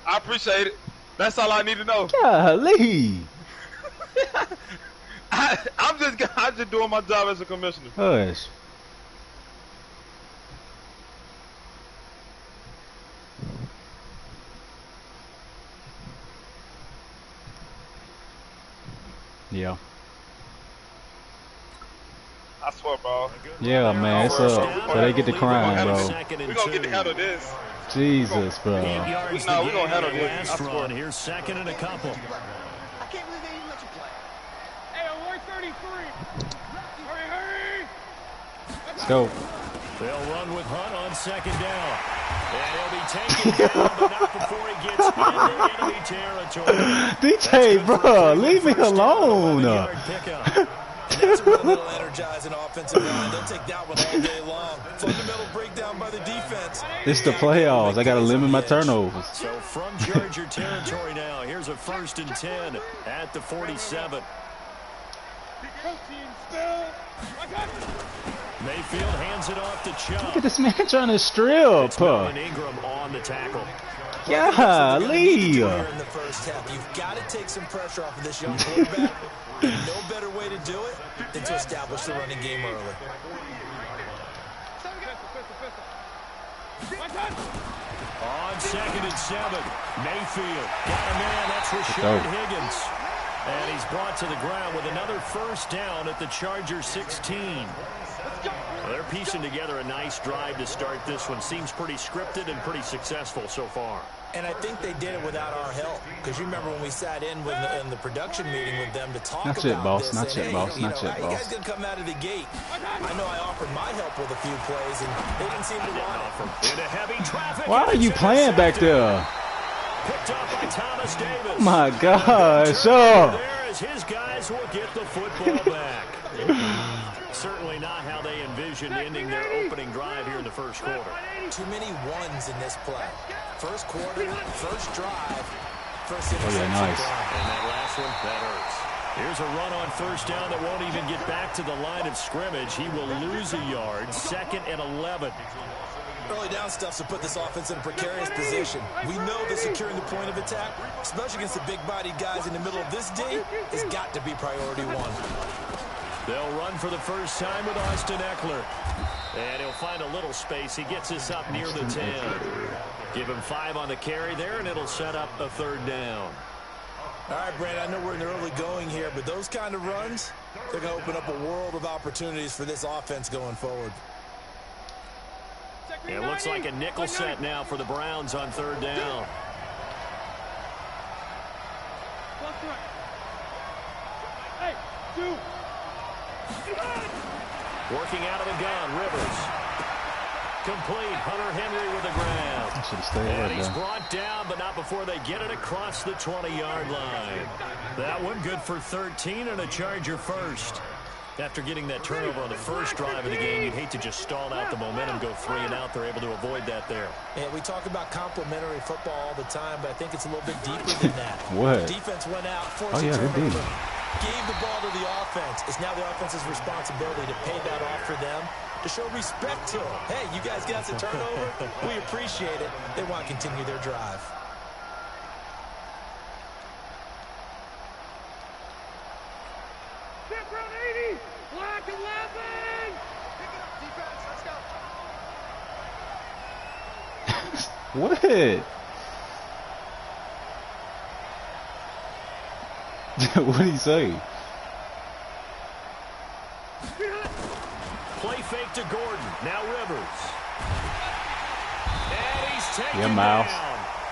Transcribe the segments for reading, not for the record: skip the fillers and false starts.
I appreciate it. That's all I need to know. Golly. I'm just doing my job as a commissioner. Hush. Yeah. I swear, bro. Yeah, man, it's up. So they get the crime, bro. We're gonna get to handle this. Jesus, bro. No, we're gonna handle this. I swear. Here's second and a couple. I can't believe they even let you play. Hey, we're 33. Hurry. Let's go. They'll run with Hunt on second down. And he'll be taken down, but not before he gets into enemy territory. DJ, bro, leave me alone. That's a little energizing offensive line. They'll take that one all day long. Fundamental breakdown by the defense. It's the playoffs. I got to limit my turnovers. So from Charger territory now, here's a 1st and 10 at the 47. Mayfield hands it off to Chubb. Look at this man trying to strip. Ingram on the tackle. Golly. In the first half, you've got to take some pressure off of this young quarterback. No better way to do it than to establish the running game early. On 2nd and 7, Mayfield got a man. That's Rashard Higgins. And he's brought to the ground with another 1st down at the Chargers 16. Well, they're piecing together a nice drive to start this one. Seems pretty scripted and pretty successful so far. And I think they did it without our help. Because you remember when we sat in in the production meeting with them to talk about this. Not yet, boss. Not yet, boss. You guys going to come out of the gate? I know I offered my help with a few plays, and they didn't seem to want it. Into heavy traffic. Why are you playing back there? Picked up by Thomas Davis. My gosh. Oh. There as his guys will get the football back. Certainly not how they envisioned ending their opening drive here in the first quarter. Too many ones in this play. First quarter, first drive, first interception. Oh, yeah, nice. And that last one, that hurts. Here's a run on 1st down that won't even get back to the line of scrimmage. He will lose a yard. 2nd and 11. Early down stuff to put this offense in a precarious position. We know that securing the point of attack, especially against the big-bodied guys in the middle of this D, has got to be priority one. They'll run for the first time with Austin Eckler. And he'll find a little space. He gets us up near the 10. Give him 5 on the carry there, and it'll set up a 3rd down. All right, Brand, I know we're in the early going here, but those kind of runs, they're going to open up a world of opportunities for this offense going forward. It looks like a nickel set now for the Browns on 3rd down. Working out of the gun, Rivers. Complete. Hunter Henry with the grab. And he's brought down, but not before they get it across the 20-yard line. That one good for 13 and a Charger first. After getting that turnover on the first drive of the game, you'd hate to just stall out the momentum, go 3 and out. They're able to avoid that there. Yeah, we talk about complementary football all the time, but I think it's a little bit deeper than that. What? Defense went out, forced a turnover, gave the ball to the offense. It's now the offense's responsibility to pay that off for them, to show respect to them. Hey, you guys got the turnover. We appreciate it. They want to continue their drive. What? What did he say? Play fake to Gordon. Now Rivers. And he's taken down.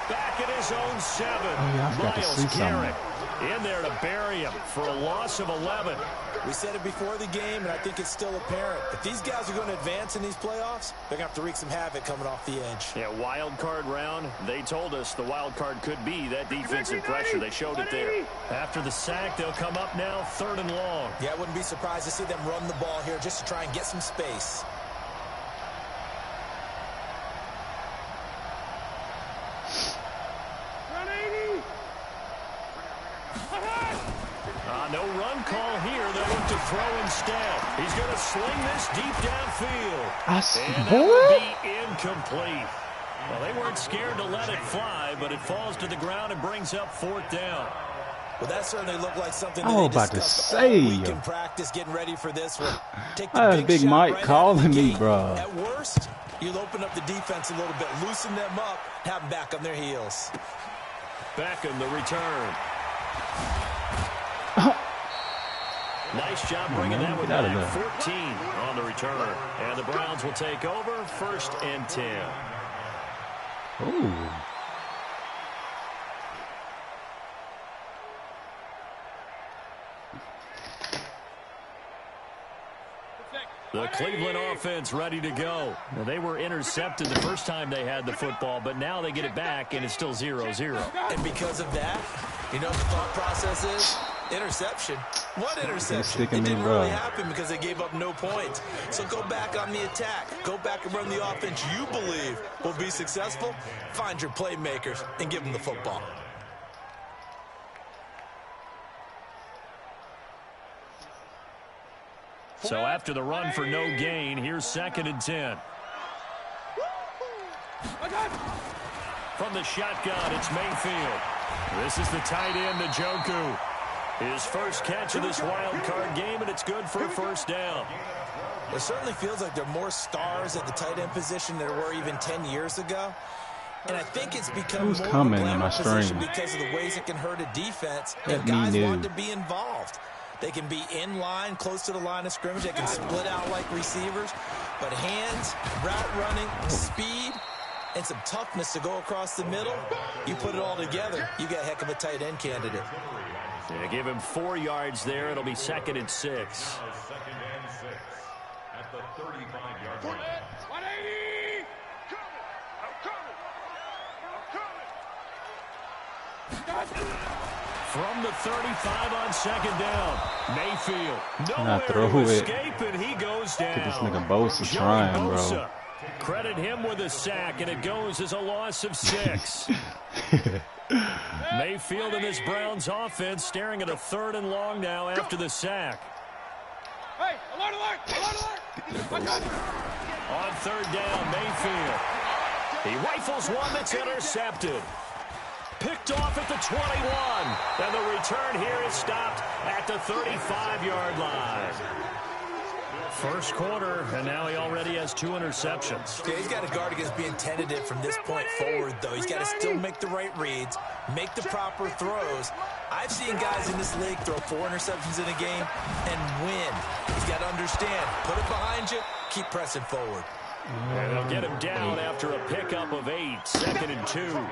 Back at his own 7. Oh, yeah, I've got to see something. In there to bury him for a loss of 11. We said it before the game, and I think it's still apparent. If these guys are going to advance in these playoffs, they're going to have to wreak some havoc coming off the edge. Yeah, wild card round. They told us the wild card could be that defensive pressure. They showed it there. After the sack, they'll come up now 3rd and long. Yeah, I wouldn't be surprised to see them run the ball here just to try and get some space. No run call here. They'll look to throw instead. He's going to sling this deep downfield. And that will be incomplete. Well, they weren't scared to let it fly, but it falls to the ground and brings up 4th down. Well, that certainly looked like something I was about to say, week in practice, getting ready for this one. Take the that's Big Mike right calling me, bro. At worst, you'll open up the defense a little bit, loosen them up, have them back on their heels. Beckham, the return. Nice job bringing that one back. 14 on the return. And the Browns will take over 1st and 10. Ooh. The Cleveland offense ready to go. Now, they were intercepted the first time they had the football, but now they get it back, and it's still 0-0. And because of that, you know what the thought process is? Interception. What interception? It didn't really happen because they gave up no points. So go back on the attack. Go back and run the offense you believe will be successful. Find your playmakers and give them the football. So after the run for no gain, here's 2nd and 10. From the shotgun, it's Mayfield. This is the tight end, Njoku. His first catch of this wild card game, and it's good for a 1st down. It certainly feels like there are more stars at the tight end position than there were even 10 years ago. And I think it's become more coming of a in my position stream? because of the ways it can hurt a defense. Let And me guys know. want to be involved. They can be in line, close to the line of scrimmage. They can split out like receivers. But hands, route running, speed, and some toughness to go across the middle, you put it all together, you got a heck of a tight end candidate. They give him 4 yards there. It'll be 2nd and 6. At the 35-yard line. 180! I'm coming! From the 35 on 2nd down, Mayfield. Throw Nowhere to it. escape, and he goes down. Get this nigga Bosa trying, bro. Credit him with a sack, and it goes as a loss of 6. Mayfield and this Browns offense staring at a 3rd and long now after the sack. Hey, alert, alert, alert, alert! On 3rd down, Mayfield. He rifles one that's intercepted. Picked off at the 21. And the return here is stopped at the 35-yard line. First quarter, and now he already has 2 interceptions. Yeah, he's got to guard against being tentative from this point forward, though. He's got to still make the right reads, make the proper throws. I've seen guys in this league throw 4 interceptions in a game and win. He's got to understand, put it behind you, keep pressing forward. And they'll get him down after a pickup of 8, 2nd and 2.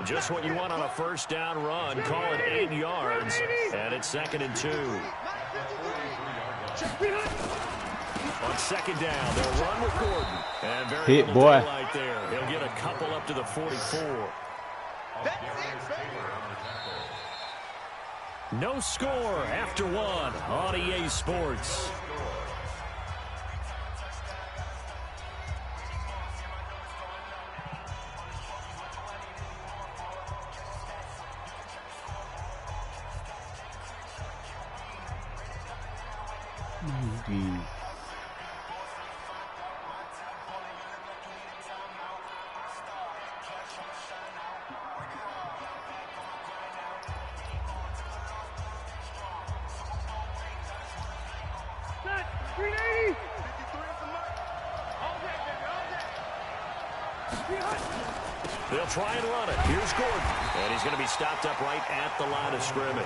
Just what you want on a 1st down run. Call it 8 yards, and it's 2nd and 2. On 2nd down, they'll run with Gordon. And very hit, boy. Right there. He'll get a couple up to the 44. No score after 1 on EA Sports. They'll try and run it. Here's Gordon. And he's going to be stopped up right at the line of scrimmage.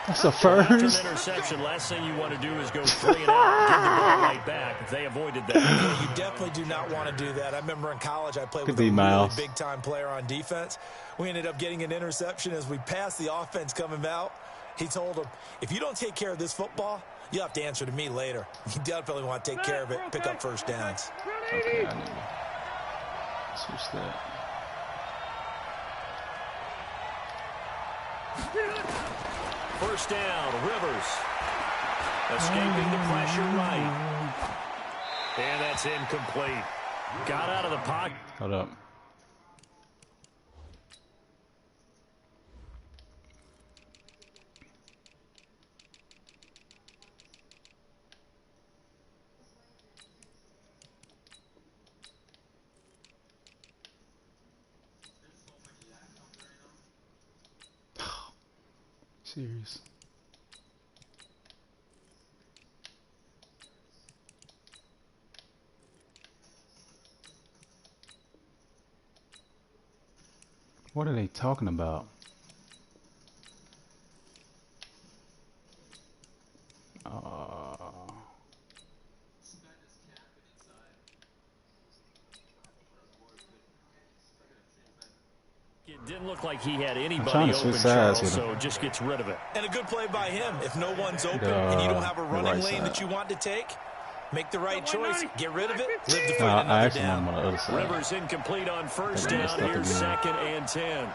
That's a first. After an interception, last thing you want to do is go 3 and out, give the ball right back. They avoided that. Yeah, you definitely do not want to do that. I remember in college I played with a really big-time player on defense. We ended up getting an interception as we passed the offense coming out. He told him, if you don't take care of this football, you'll have to answer to me later. You definitely want to take care of it, pick up 1st downs. Okay, I need to switch that. First down, Rivers. Escaping the pressure right. And that's incomplete. Got out of the pocket. Hold up. serious. What are they talking about? It didn't look like he had anybody open, Charles, so just gets rid of it. And a good play by him. If no one's open and you don't have a running lane that you want to take, make the right choice. Get rid of it. Live to fight another down. On the other side. Rivers incomplete on first down. Here's 2nd and 10.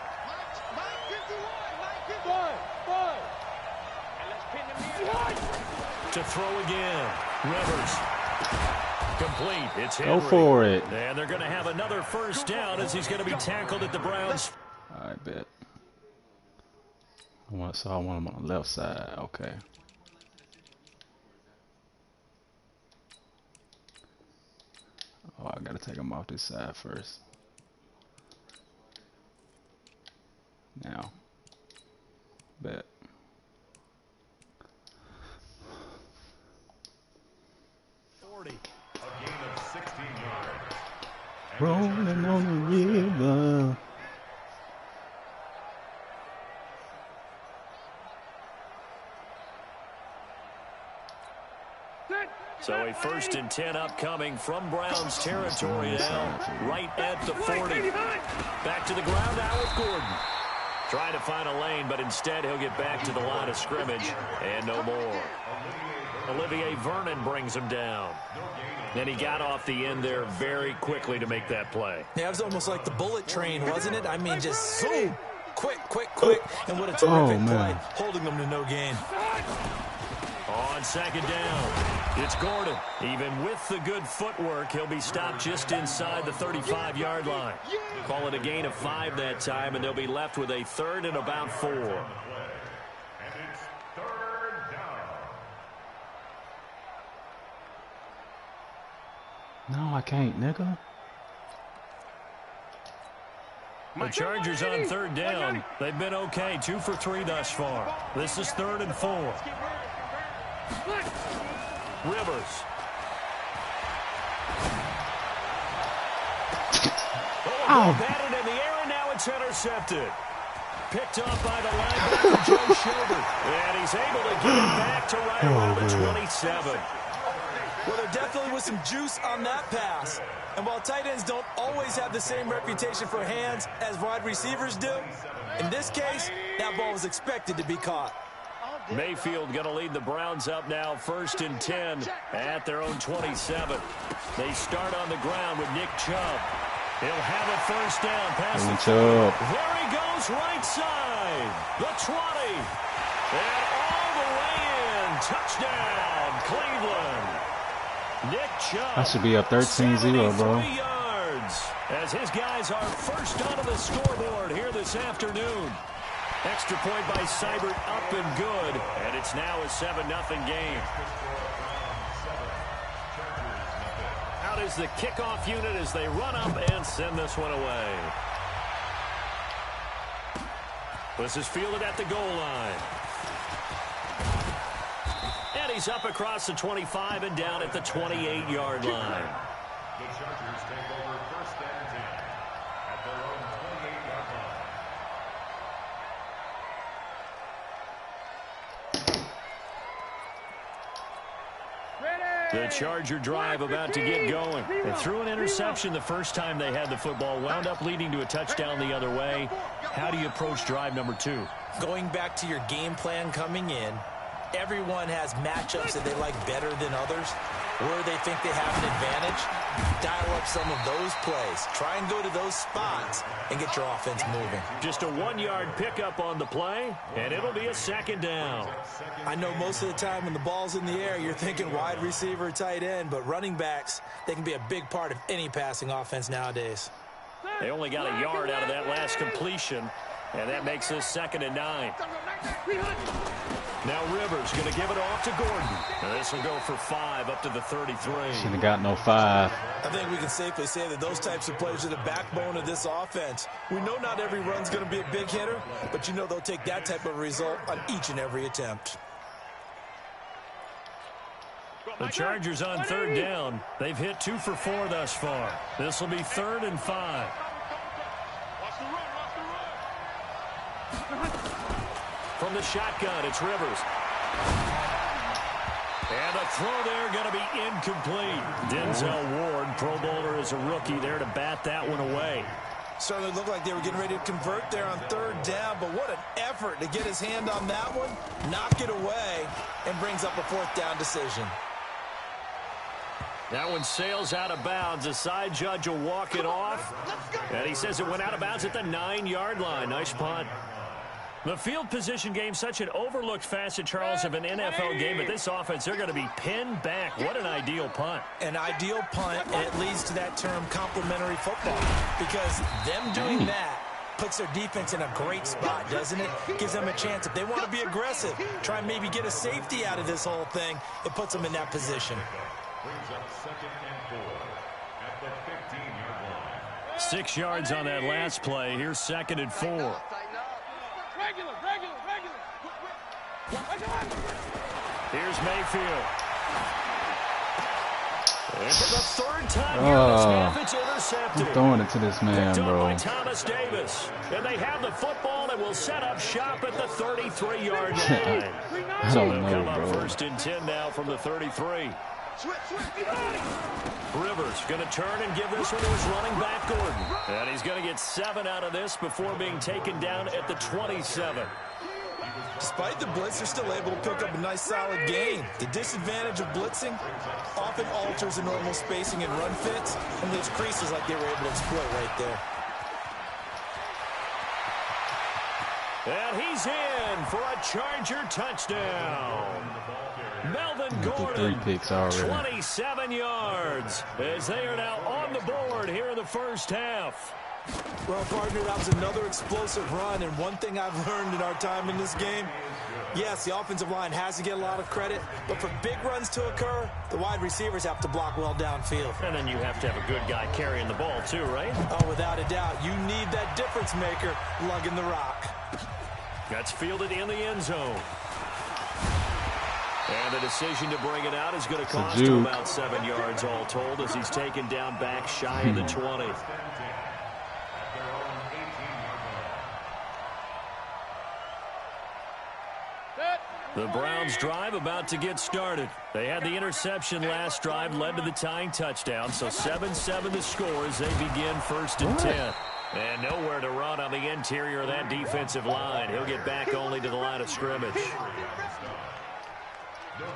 To throw again. Rivers. Complete. It's Henry. Go for it. And they're going to have another first down as he's going to be tackled at the Browns. I bet. So I want him on the left side. Okay. Oh, I gotta take him off this side first. Now. Bet. A gain of 16 yards. Rolling on the river. So a 1st and 10 upcoming from Browns territory now, right at the 40. Back to the ground now with Gordon. Trying to find a lane, but instead he'll get back to the line of scrimmage and no more. Olivier Vernon brings him down. And he got off the end there very quickly to make that play. Yeah, it was almost like the bullet train, wasn't it? I mean, just zoom. Quick. And what a terrific play, holding them to no gain. On 2nd down, it's Gordon. Even with the good footwork, he'll be stopped just inside the 35-yard line. Call it a gain of 5 that time, and they'll be left with a 3rd and about 4. And it's 3rd down. No, I can't, nigga. The Chargers on 3rd down. They've been okay, 2 for 3 thus far. This is 3rd and 4. Rivers. Batted in the air, and now it's intercepted. Picked off by the linebacker, Joe Schobert. And he's able to get it back to right around the 27. Well, there definitely was some juice on that pass. And while tight ends don't always have the same reputation for hands as wide receivers do, in this case, that ball was expected to be caught. Mayfield going to lead the Browns up now, 1st and 10 at their own 27. They start on the ground with Nick Chubb. He'll have a 1st down. Pass the Chubb. There he goes, right side. The 20. And all the way in. Touchdown, Cleveland. Nick Chubb. I should be up 13-0, bro. Yards as his guys are first onto the scoreboard here this afternoon. Extra point by Seibert, up and good. And it's now a 7-0 game. Out is the kickoff unit as they run up and send this one away. This is fielded at the goal line. And he's up across the 25 and down at the 28-yard line. The Chargers take over 1st and 10 at their own 28-yard line. The Charger drive about to get going. They threw an interception the first time they had the football, wound up leading to a touchdown the other way. How do you approach drive number 2? Going back to your game plan coming in, everyone has matchups that they like better than others, where they think they have an advantage. Dial up some of those plays. Try and go to those spots and get your offense moving. Just a 1-yard pickup on the play, and it'll be a 2nd down. I know most of the time when the ball's in the air, you're thinking wide receiver, tight end, but running backs, they can be a big part of any passing offense nowadays. They only got a yard out of that last completion. And that makes this 2nd and 9. Now Rivers going to give it off to Gordon. And this will go for 5 up to the 33. Shouldn't have got no 5. I think we can safely say that those types of plays are the backbone of this offense. We know not every run's going to be a big hitter, but you know they'll take that type of result on each and every attempt. The Chargers on 3rd down. They've hit 2 for 4 thus far. This will be 3rd and 5. From the shotgun, it's Rivers. And the throw there going to be incomplete. Denzel Ward, Pro Bowler as a rookie there to bat that one away. Certainly looked like they were getting ready to convert there on 3rd down, but what an effort to get his hand on that one, knock it away, and brings up a 4th down decision. That one sails out of bounds. The side judge will walk it off. And he says it went out of bounds at the 9-yard line. Nice punt. The field position game, such an overlooked facet, Charles, of an NFL game. But this offense, they're going to be pinned back. What an ideal punt. An ideal punt, and it leads to that term complementary football. Because them doing that puts their defense in a great spot, doesn't it? Gives them a chance. If they want to be aggressive, try and maybe get a safety out of this whole thing, it puts them in that position. Brings up 2nd and 4 at the 15-yard line. 6 yards on that last play. Here's 2nd and 4. Here's Mayfield. And for the 3rd time here in this half, it's intercepted. I'm throwing it to this man, bro. By Thomas Davis. And they have the football and will set up shop at the 33-yard line. So they'll come up 1st and 10 now from the 33. Rivers going to turn and give this one to his running back, Gordon. And he's going to get 7 out of this before being taken down at the 27. Despite the blitz, they're still able to pick up a nice solid gain. The disadvantage of blitzing often alters the normal spacing and run fits, and those creases like they were able to exploit right there. And he's in for a Charger touchdown. Melvin Gordon, 3 picks already. 27 yards, as they are now on the board here in the first half. Well, partner, that was another explosive run, and one thing I've learned in our time in this game, yes, the offensive line has to get a lot of credit, but for big runs to occur, the wide receivers have to block well downfield. And then you have to have a good guy carrying the ball too, right? Oh, without a doubt. You need that difference maker lugging the rock. That's fielded in the end zone. And the decision to bring it out is going to cost him about 7 yards all told, as he's taken down back shy of the 20. The Browns drive about to get started. They had the interception last drive, led to the tying touchdown. So 7-7 the score as they begin 1st and 10. And nowhere to run on the interior of that defensive line. He'll get back only to the line of scrimmage.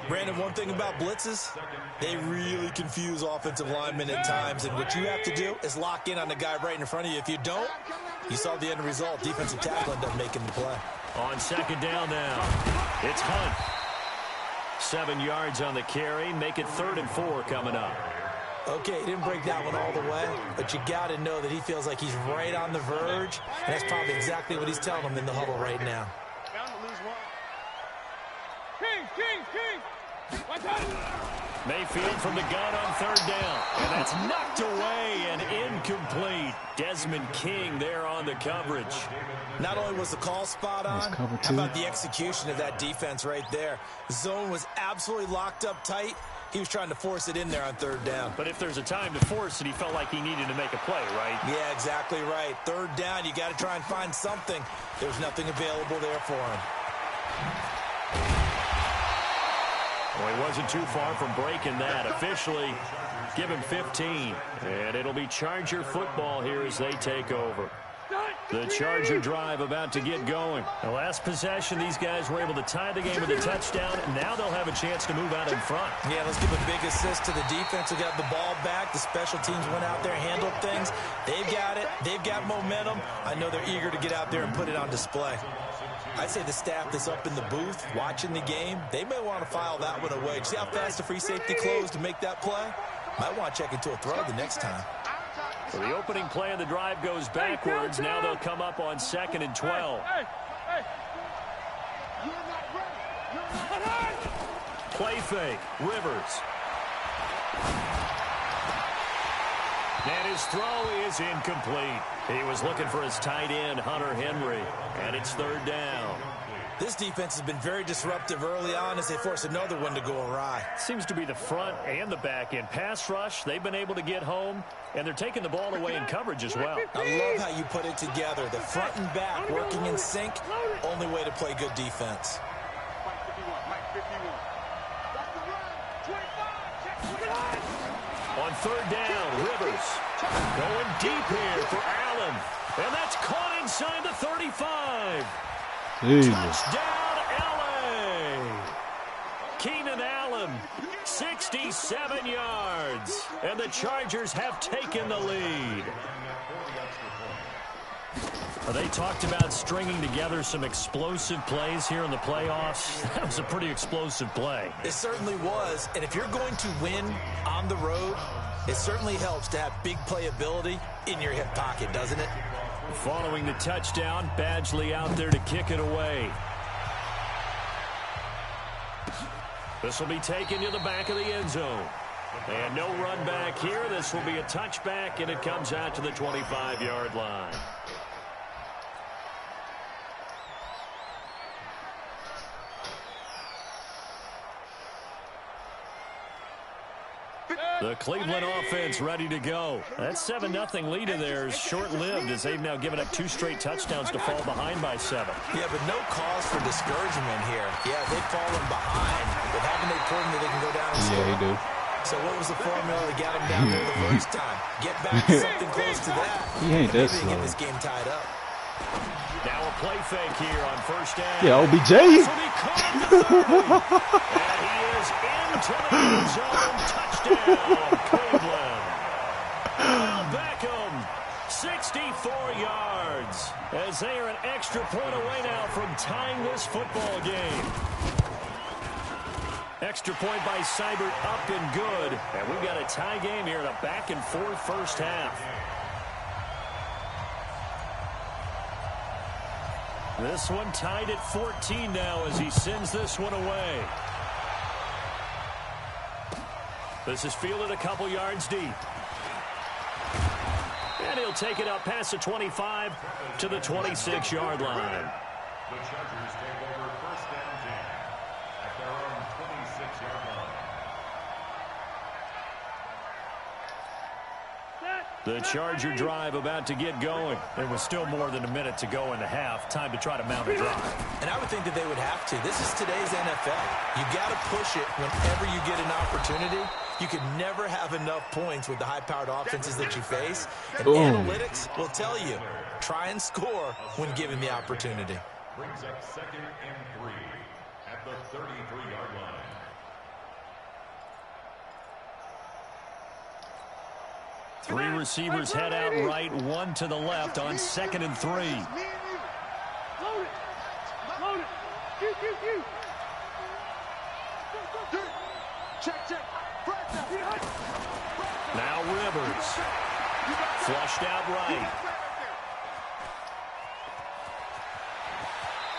Brandon, one thing about blitzes, they really confuse offensive linemen at times. And what you have to do is lock in on the guy right in front of you. If you don't, you saw the end result. Defensive tackle ended up making the play. On 2nd down now, it's Hunt. 7 yards on the carry. Make it 3rd and 4 coming up. Okay, he didn't break that one all the way, but you got to know that he feels like he's right on the verge, and that's probably exactly what he's telling them in the huddle right now. Mayfield from the gun on 3rd down. And that's knocked away and incomplete. Desmond King there on the coverage. Not only was the call spot on, how about the execution of that defense right there? Zone was absolutely locked up tight. He was trying to force it in there on 3rd down. But if there's a time to force it, he felt like he needed to make a play, right? Yeah, exactly right. 3rd down, you got to try and find something. There's nothing available there for him. Well, he wasn't too far from breaking that. Officially, give him 15. And it'll be Charger football here as they take over. The Charger drive about to get going. The last possession, these guys were able to tie the game with a touchdown. And now they'll have a chance to move out in front. Yeah, let's give a big assist to the defense who got the ball back. The special teams went out there, handled things. They've got it. They've got momentum. I know they're eager to get out there and put it on display. I'd say the staff that's up in the booth watching the game, they may want to file that one away. See how fast the free safety closed to make that play? Might want to check into a throw the next time. So the opening play of the drive goes backwards. Now they'll come up on 2nd and 12. Play fake. Rivers. And his throw is incomplete. He was looking for his tight end, Hunter Henry, and it's 3rd down. This defense has been very disruptive early on as they force another one to go awry. Seems to be the front and the back end. Pass rush, they've been able to get home, and they're taking the ball away in coverage as well. I love how you put it together. The front and back working in sync, only way to play good defense. On 3rd down, Rivers going deep here for Allen. And that's caught inside the 35. Jesus. Touchdown, L.A. Keenan Allen, 67 yards. And the Chargers have taken the lead. They talked about stringing together some explosive plays here in the playoffs. That was a pretty explosive play. It certainly was. And if you're going to win on the road, it certainly helps to have big playability in your hip pocket, doesn't it? Following the touchdown, Badgley out there to kick it away. This will be taken to the back of the end zone. And no run back here. This will be a touchback, and it comes out to the 25-yard line. The Cleveland offense ready to go. That 7-0 lead of theirs short-lived as they've now given up 2 straight touchdowns to fall behind by 7. Yeah, but no cause for discouragement here. Yeah, they've fallen behind, but haven't they proven that they can go down and score? Yeah, they do. So what was the formula that got them down there the first time? Get back to something close to that. He ain't that slow. Get this game tied up. Now a play fake here on 1st down. Yeah, OBJ. And he is into the end zone. Touchdown, Cleveland. Beckham, 64 yards. As they are an extra point away now from tying this football game. Extra point by Seibert up and good. And we've got a tie game here in a back-and-forth first half. This one tied at 14 now as he sends this one away. This is fielded a couple yards deep. And he'll take it up past the 25 to the 26-yard line. The Chargers take over 1st and 10 at their own 26-yard line. The Charger drive about to get going. There was still more than a minute to go in the half. Time to try to mount a drive. And I would think that they would have to. This is today's NFL. You got to push it whenever you get an opportunity. You can never have enough points with the high-powered offenses that you face. And analytics will tell you, try and score when given the opportunity. Brings up 2nd and 3 at the 33-yard line. Three receivers head out right, one to the left on 2nd and 3. Load it. Load it. Check. Now Rivers. Flushed out right.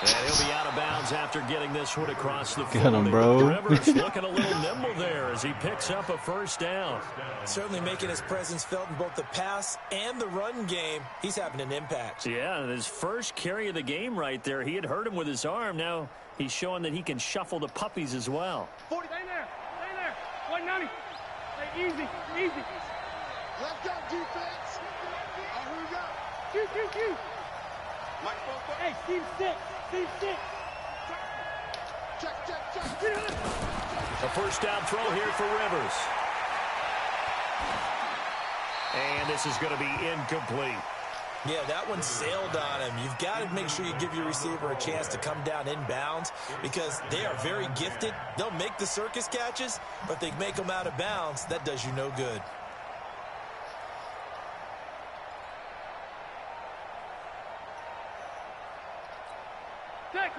And he'll be out of bounds after getting this one across the field. Get him, bro. Rivers looking a little nimble there as he picks up a 1st down. Certainly making his presence felt in both the pass and the run game. He's having an impact. Yeah, his first carry of the game right there. He had hurt him with his arm. Now he's showing that he can shuffle the puppies as well. 40, stay there. 190. Stay easy. Let's go, defense. Who we got? Q. Hey, Steve 6. Check. A 1st down throw here for Rivers. And this is going to be incomplete. Yeah, that one sailed on him. You've got to make sure you give your receiver a chance to come down inbounds because they are very gifted. They'll make the circus catches, but they make them out of bounds. That does you no good.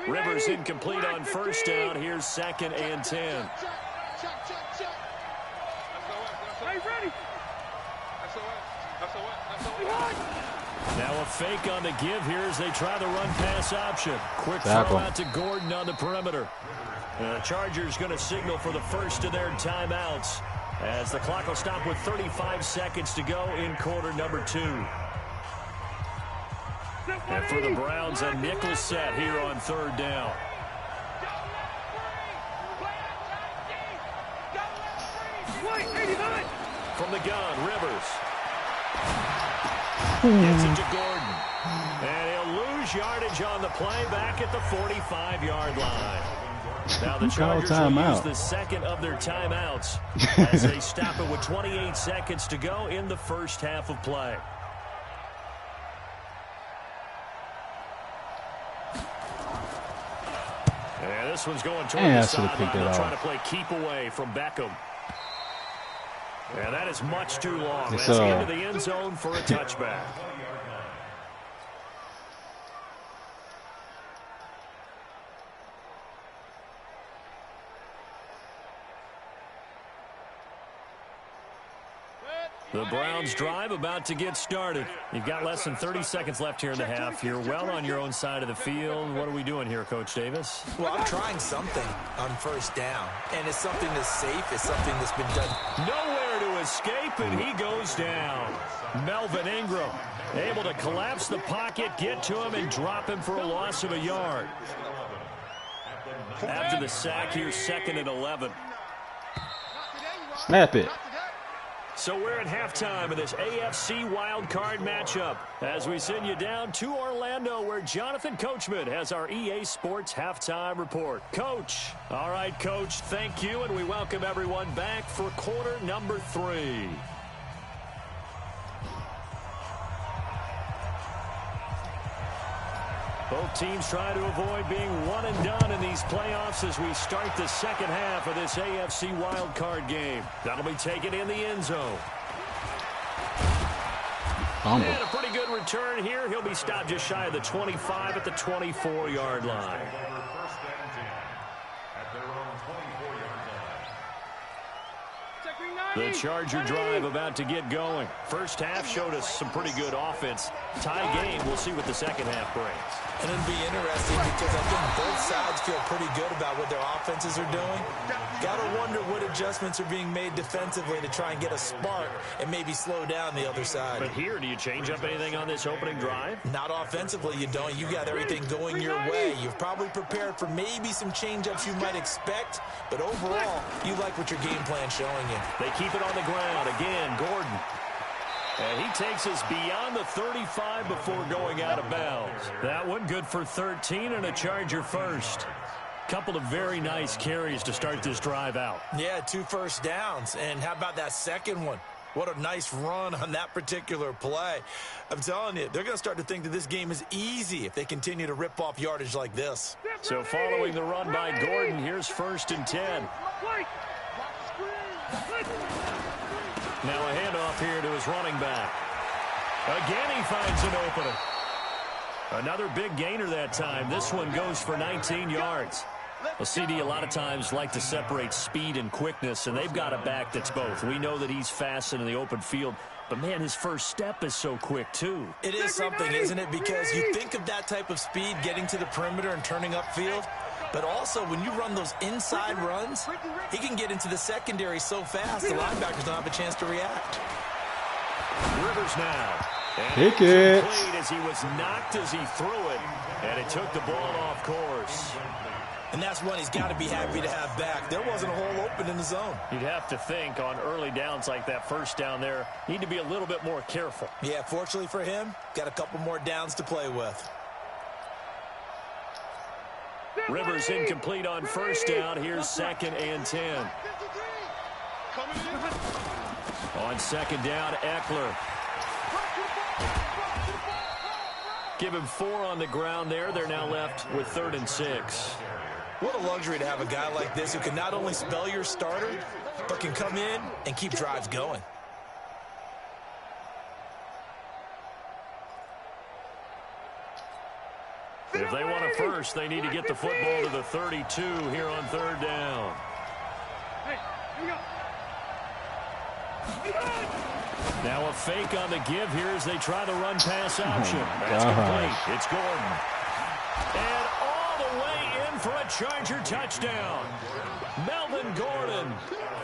Rivers incomplete on 1st down. Here's 2nd and 10. Hey, ready. Now a fake on the give here as they try the run-pass option. Quick throw out to Gordon on the perimeter. The Chargers going to signal for the first of their timeouts as the clock will stop with 35 seconds to go in quarter number 2. And for the Browns, a nickel set here on third down. From the gun, Rivers. Gets it to Gordon. And he'll lose yardage on the play back at the 45-yard line. Now the Chargers will use the second of their timeouts as they stop it with 28 seconds to go in the first half of play. And this one's going toward the sideline. They'll try to play keep away from Beckham. And that is much too long. That's into the end zone for a touchback. The Browns drive about to get started. You've got less than 30 seconds left here in the half. You're well on your own side of the field. What are we doing here, Coach Davis? Well, I'm trying something on first down, and it's something that's safe. It's something that's been done. Nowhere to escape, and he goes down. Melvin Ingram able to collapse the pocket, get to him, and drop him for a loss of a yard. After the sack here, 2nd and 11. Snap it. So we're at halftime of this AFC wildcard matchup as we send you down to Orlando where Jonathan Coachman has our EA Sports halftime report. Coach. All right, Coach, thank you, and we welcome everyone back for quarter number 3. Both teams try to avoid being one and done in these playoffs as we start the second half of this AFC wildcard game. That'll be taken in the end zone. And a pretty good return here. He'll be stopped just shy of the 25 at the 24-yard line. The Charger drive about to get going. First half showed us some pretty good offense. Tie game. We'll see what the second half brings. And it'll be interesting because I think both sides feel pretty good about what their offenses are doing. Got to wonder what adjustments are being made defensively to try and get a spark and maybe slow down the other side. But here, do you change up anything on this opening drive? Not offensively, you don't. You got everything going your way. You've probably prepared for maybe some change-ups you might expect, but overall, you like what your game plan's showing you. They keep it on the ground. Again, Gordon. And he takes us beyond the 35 before going out of bounds. That one good for 13 and a Charger first. Couple of very nice carries to start this drive out. Yeah, 2 first downs. And how about that second one? What a nice run on that particular play. I'm telling you, they're going to start to think that this game is easy if they continue to rip off yardage like this. So following the run by Gordon, here's 1st and 10. Now a handoff here to his running back. Again, he finds an opening. Another big gainer that time. This one goes for 19 yards. Well, CD a lot of times like to separate speed and quickness, and they've got a back that's both. We know that he's fast in the open field, but, man, his first step is so quick, too. It is something, isn't it? Because you think of that type of speed getting to the perimeter and turning upfield, but also when you run those inside runs, he can get into the secondary so fast the linebackers don't have a chance to react. Rivers now. Pick it. As he was knocked as he threw it, and it took the ball off course. And that's one he's got to be happy to have back. There wasn't a hole open in the zone. You'd have to think on early downs like that first down there, need to be a little bit more careful. Yeah, fortunately for him, got a couple more downs to play with. Rivers incomplete on first down. Here's 2nd and 10. On 2nd down, Eckler. Give him 4 on the ground there. They're now left with 3rd and 6. What a luxury to have a guy like this who can not only spell your starter, but can come in and keep drives going. If they want a first, they need to get the football to the 32 here on 3rd down. Now a fake on the give here as they try the run pass option. That's complete. It's Gordon. And all the way in for a Charger touchdown. Melvin Gordon.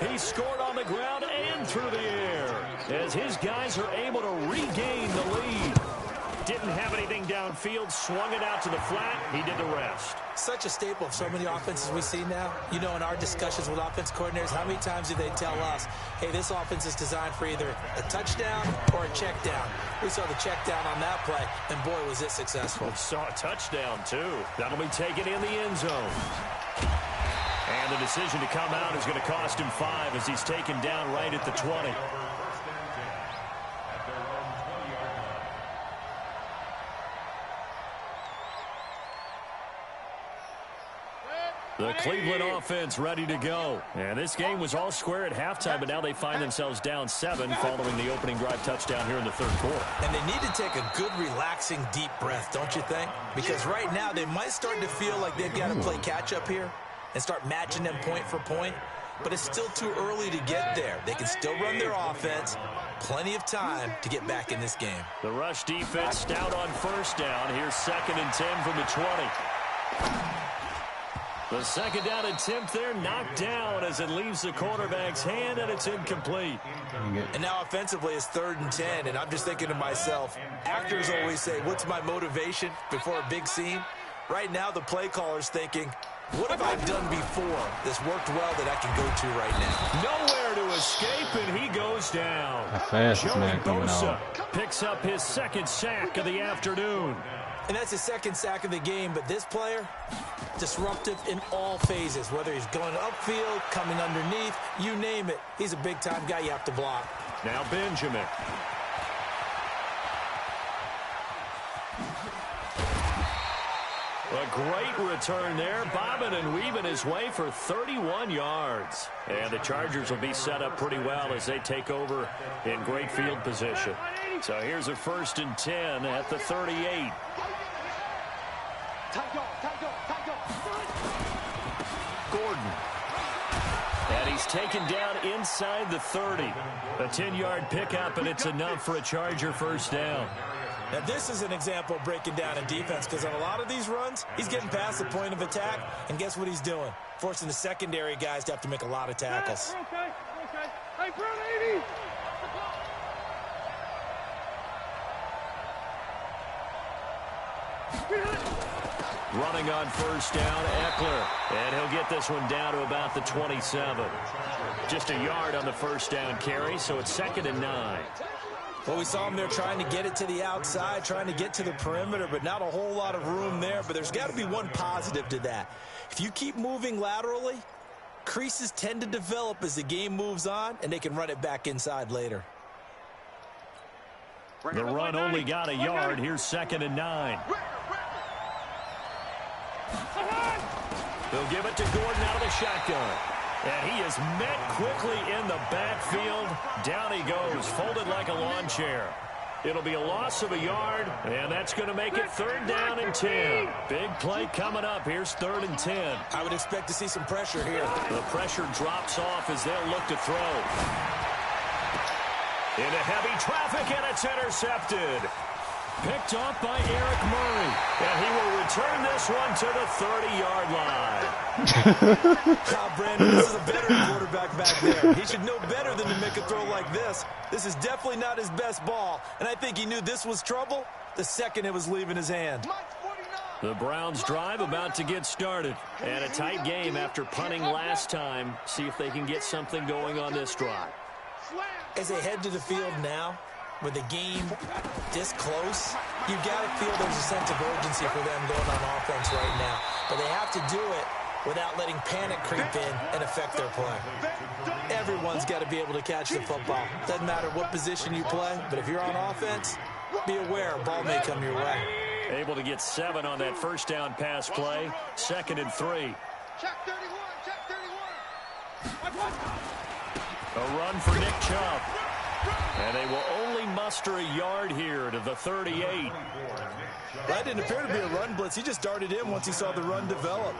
He scored on the ground and through the air as his guys are able to regain the lead. Didn't have anything downfield, swung it out to the flat. He did the rest. Such a staple of so many offenses we see now. You know, in our discussions with offense coordinators, how many times do they tell us, hey, this offense is designed for either a touchdown or a check down. We saw the check down on that play, and boy, was it successful. We saw a touchdown, too. That'll be taken in the end zone. And the decision to come out is going to cost him 5 as he's taken down right at the 20. The Cleveland offense ready to go. And this game was all square at halftime, but now they find themselves down 7 following the opening drive touchdown here in the third quarter. And they need to take a good, relaxing, deep breath, don't you think? Because right now they might start to feel like they've got to play catch-up here and start matching them point for point. But it's still too early to get there. They can still run their offense. Plenty of time to get back in this game. The rush defense stout on first down. Here's 2nd and 10 from the 20. The second down attempt there knocked down as it leaves the quarterback's hand, and it's incomplete. And now offensively it's 3rd and 10, and I'm just thinking to myself, actors always say, what's my motivation before a big scene? Right now the play caller's thinking, what have I done before that's worked well that I can go to right now? Nowhere to escape, and he goes down. How fast this man coming out. Picks up his 2nd sack of the afternoon. And that's his 2nd sack of the game, but this player, disruptive in all phases, whether he's going upfield, coming underneath, you name it. He's a big-time guy you have to block. Now Benjamin. A great return there, bobbing and weaving his way for 31 yards. And the Chargers will be set up pretty well as they take over in great field position. So here's a 1st and 10 at the 38. Gordon. And he's taken down inside the 30. A 10-yard pickup, and it's enough for a Charger first down. Now, this is an example of breaking down in defense because on a lot of these runs, he's getting past the point of attack, and guess what he's doing? Forcing the secondary guys to have to make a lot of tackles. Okay. Hey, front 80. Running on first down, Eckler. And he'll get this one down to about the 27. Just a yard on the first down carry, so it's 2nd and 9. Well, we saw him there trying to get it to the outside, trying to get to the perimeter, but not a whole lot of room there. But there's got to be one positive to that. If you keep moving laterally, creases tend to develop as the game moves on, and they can run it back inside later. The run only got a yard. Here's 2nd and 9. They'll give it to Gordon out of the shotgun. And he is met quickly in the backfield. Down he goes, folded like a lawn chair. It'll be a loss of a yard, and that's going to make it 3rd down and 10. Big play coming up. Here's 3rd and 10. I would expect to see some pressure here. The pressure drops off as they'll look to throw. Into heavy traffic, and it's intercepted. Picked off by Eric Murray. And he will return this one to the 30-yard line. Brandon, this is a veteran quarterback back there. He should know better than to make a throw like this. This is definitely not his best ball. And I think he knew this was trouble the second it was leaving his hand. The Browns drive about to get started. And a tight game after punting last time. See if they can get something going on this drive. As they head to the field now, with the game this close, you've got to feel there's a sense of urgency for them going on offense right now. But they have to do it without letting panic creep in and affect their play. Everyone's got to be able to catch the football. Doesn't matter what position you play, but if you're on offense, be aware a ball may come your way. Able to get 7 on that first down pass play. 2nd and 3. Check 31. A run for Nick Chubb. And they will only muster a yard here to the 38. That didn't appear to be a run blitz. He just darted in once he saw the run develop.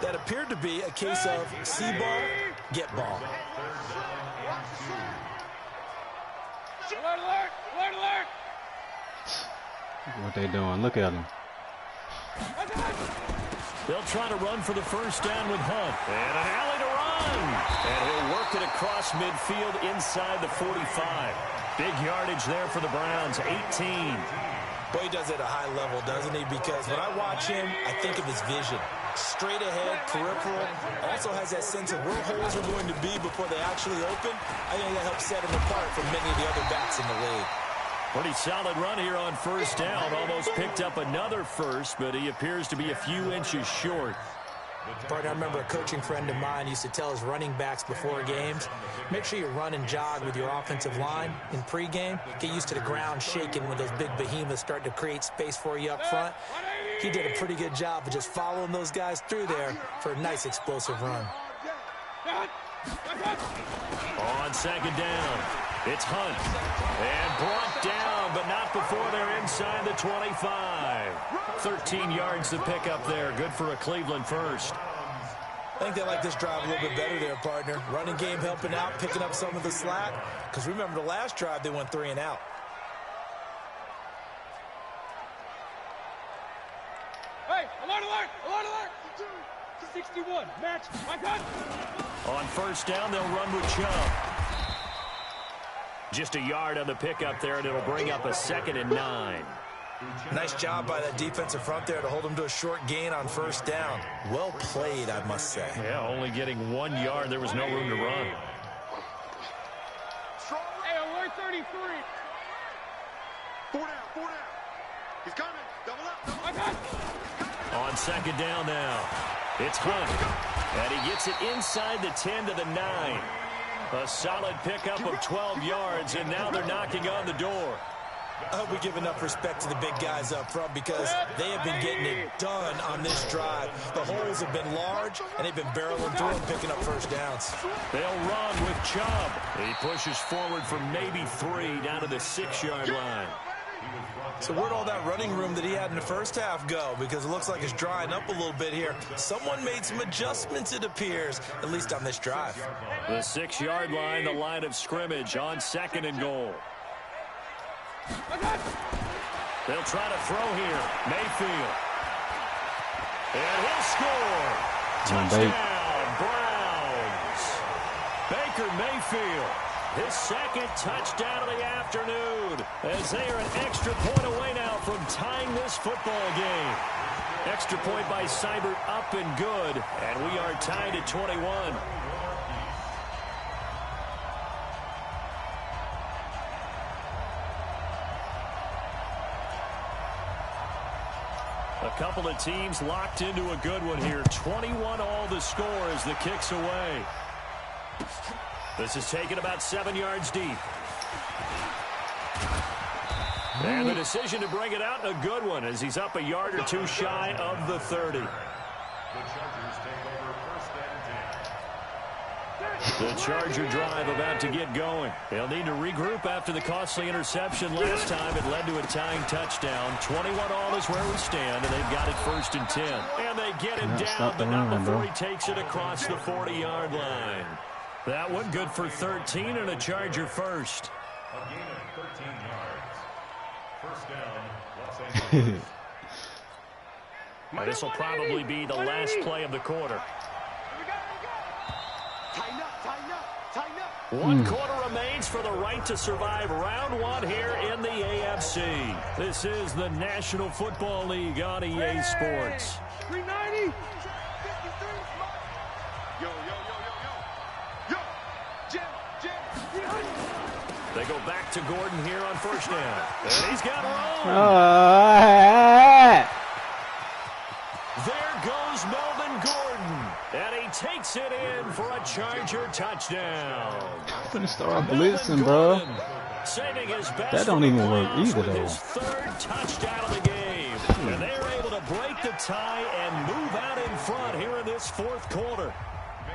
That appeared to be a case of see ball, get ball. Alert, alert, alert, alert. What they doing? Look at them. They'll try to run for the first down with Hunt. And an alley to run. And he'll work it across midfield inside the 45. Big yardage there for the Browns, 18. Boy, he does it at a high level, doesn't he? Because when I watch him, I think of his vision. Straight ahead, peripheral. Also has that sense of where holes are going to be before they actually open. I think that helps set him apart from many of the other backs in the league. Pretty solid run here on first down. Almost picked up another first, but he appears to be a few inches short. Partner, I remember a coaching friend of mine used to tell his running backs before games, make sure you run and jog with your offensive line in pregame. Get used to the ground shaking when those big behemoths start to create space for you up front. He did a pretty good job of just following those guys through there for a nice explosive run. On second down, it's Hunt. And brought down, but not before they're inside the 25. 13 yards to pick up there. Good for a Cleveland first. I think they like this drive a little bit better there, partner. Running game helping out, picking up some of the slack. Because remember the last drive, they went 3 and out. Hey, alert, alert, alert, alert. 61, match, my gun. On first down, they'll run with Chubb. Just a yard on the pickup there, and it'll bring up a 2nd and 9. Nice job by that defensive front there to hold him to a short gain on first down. Well played, I must say. Yeah, only getting 1 yard. There was no room to run. Hey, alert 33. 4 down, 4 down. He's coming. Double up. My gun. On second down now, it's Hunt. And he gets it inside the 10 to the 9. A solid pickup of 12 yards, and now they're knocking on the door. I hope we give enough respect to the big guys up front because they have been getting it done on this drive. The holes have been large, and they've been barreling through and picking up first downs. They'll run with Chubb. He pushes forward for maybe 3 down to the 6-yard line. So where'd all that running room that he had in the first half go? Because it looks like it's drying up a little bit here. Someone made some adjustments, it appears, at least on this drive. The 6-yard line, the line of scrimmage on 2nd and goal. They'll try to throw here. Mayfield. And he'll score. Touchdown, Browns. Baker Mayfield. His 2nd touchdown of the afternoon, as they are an extra point away now from tying this football game. Extra point by Seibert up and good, and we are tied at 21. A couple of teams locked into a good one here. 21 all the score as the kick's away. This is taken about 7 yards deep. And the decision to bring it out, a good one, as he's up a yard or 2 shy of the 30. The Chargers take over first and 10. The Charger drive about to get going. They'll need to regroup after the costly interception last time. It led to a tying touchdown. 21 all is where we stand, and they've got it 1st and 10. And they get him down, but not before he takes it across the 40-yard line. That one good for 13 and a Charger first. A gain of 13 yards. First down, Los Angeles. This will probably be the last play of the quarter. Tighten up, tighten up, tighten up. 1 quarter remains for the right to survive round 1 here in the AFC. This is the National Football League on EA Sports. 390. Yo, yo, yo, yo, yo. Yo, Jim, Jim. They go back to Gordon here on first down. And he's got room. There goes Melvin Gordon. And he takes it in for a Charger touchdown. Couldn't start blitzing, bro. Saving his best That don't even work either, with though. his 3rd touchdown of the game. And they're able to break the tie and move out in front here in this 4th quarter.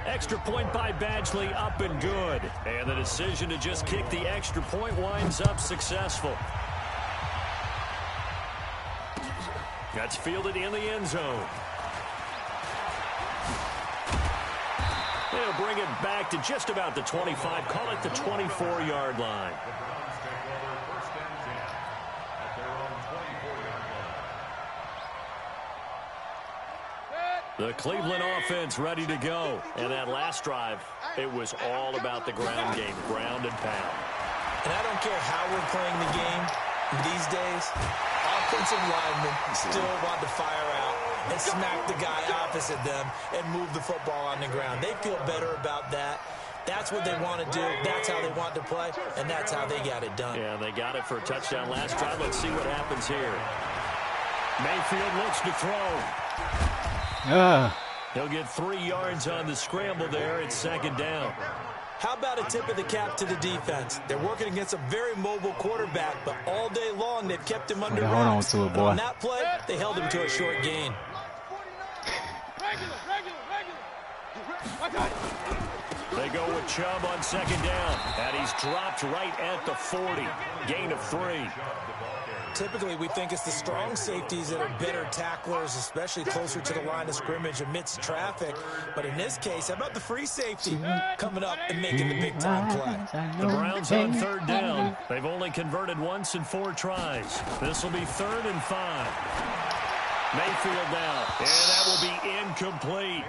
Extra point by Badgley, up and good. And the decision to just kick the extra point winds up successful. That's fielded in the end zone. They'll bring it back to just about the 25, call it the 24-yard line. The Browns take over first and 10 at their own 24-yard line. The Cleveland offense ready to go. And that last drive, it was all about the ground game, ground and pound. And I don't care how we're playing the game these days, offensive linemen still want to fire out and smack the guy opposite them and move the football on the ground. They feel better about that. That's what they want to do. That's how they want to play, and that's how they got it done. Yeah, they got it for a touchdown last drive. Let's see what happens here. Mayfield looks to throw. He'll get 3 yards on the scramble there. It's second down. How about a tip of the cap to the defense? They're working against a very mobile quarterback, but all day long they've kept him under wraps. Hold on to it, boy. On that play, they held him to a short gain. They go with Chubb on second down, and he's dropped right at the 40. Gain of 3. Typically, we think it's the strong safeties that are better tacklers, especially closer to the line of scrimmage amidst traffic. But in this case, how about the free safety coming up and making the big-time play? The Browns on third down. They've only converted once in 4 tries. This will be 3rd and 5. Mayfield now, and that will be incomplete.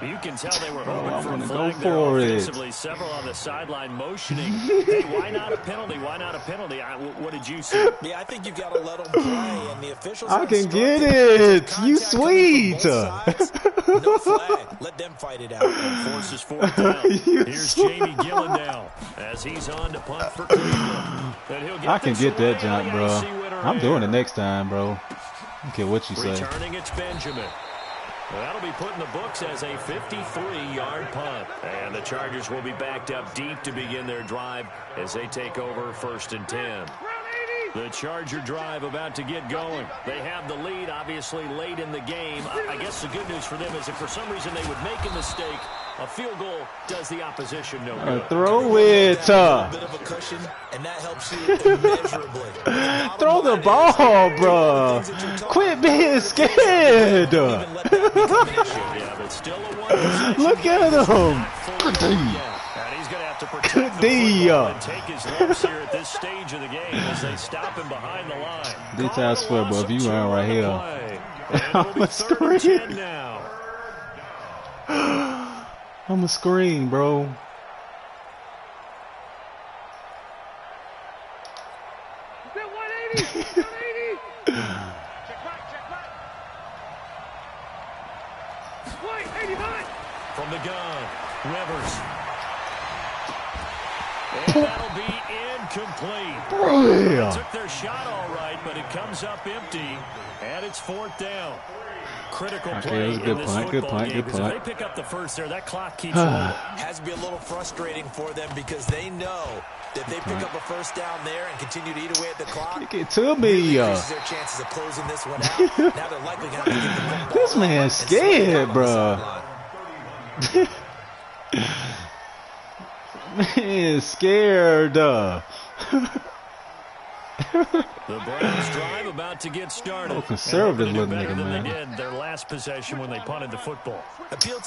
You can tell they were hoping for a flag there offensively. Several on the sideline motioning. Hey, why not a penalty? Why not a penalty? What did you see? Yeah, I think you've got to let them play, and the officials I can get it. You sweet. No flag. Let them fight it out. And forces 4th down. Here's Jamie Gillen now as he's on to punt for Cleveland. I can get that jump, bro. I'm doing it next time, bro. I don't care what you say. Returning, it's Benjamin. That'll be put in the books as a 53-yard punt. And the Chargers will be backed up deep to begin their drive as they take over 1st and 10. The Charger drive about to get going. They have the lead, obviously, late in the game. I guess the good news for them is if for some reason they would make a mistake, a field goal does the opposition no good. Throw it. A bit of a cushion, and that helps you immeasurably. Throw the ball, bro. Quit being scared. Yeah, but still a 1. Look at him. And he's going to have to protect the football and take his lumps here at this stage of the game as they stop him behind the line. Details for, but if you run right here, I'm a screen. I'm a screen, bro. From the gun, Rivers. And that'll be incomplete. Yeah. Took their shot all right, but it comes up empty, and it's 4th down. Critical play in this football game, because if they pick up the first there, that clock keeps rolling. Has to be a little frustrating for them because they know that they pick up a first down there and continue to eat away at the clock. Kick it to me. Increases their chances of closing this one out. Now they're likely going to have to get the football. This man's scared, bro. Man, scared. The Browns drive about to get started. Oh, conservative little nigga, than man. They did their last possession when they punted the football.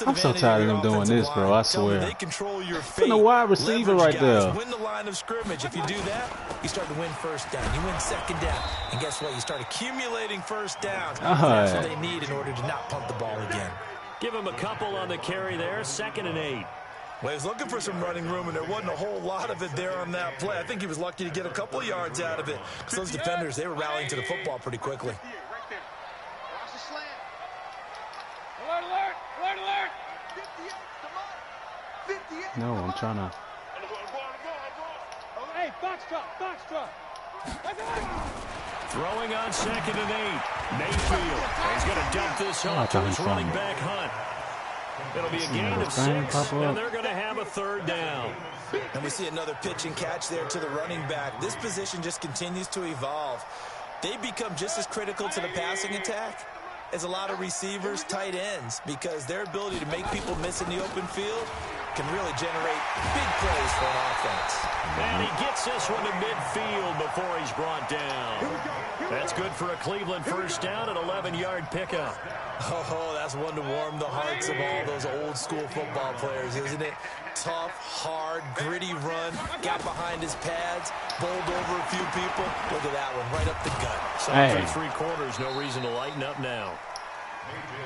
I'm so tired of them doing this, bro. I swear. They control your Putting a wide receiver right there. Win the line of scrimmage. If you do that, you start to win first down. You win second down. And guess what? You start accumulating first downs. That's what they need in order to not punt the ball again. Give him a couple on the carry there. 2nd and 8. Well, he was looking for some running room, and there wasn't a whole lot of it there on that play. I think he was lucky to get a couple of yards out of it. Because those defenders, they were rallying to the football pretty quickly. Watch the slant. Alert, alert, alert, alert. 58, No, I'm trying to. Hey, box drop, box drop. Throwing on 2nd and 8. Mayfield. He's going to dump this off to his running back Hunt. It'll be a gain of 6, and they're going to have a 3rd down. And we see another pitch and catch there to the running back. This position just continues to evolve. They become just as critical to the passing attack as a lot of receivers, tight ends, because their ability to make people miss in the open field can really generate big plays for an offense. And he gets this one to midfield before he's brought down. That's good for a Cleveland first down, an 11-yard pickup. Oh, that's one to warm the hearts of all those old school football players, isn't it? tough, hard, gritty run. Got behind his pads, bowled over a few people. Look at that one, right up the gut. So for 3 quarters, no reason to lighten up now.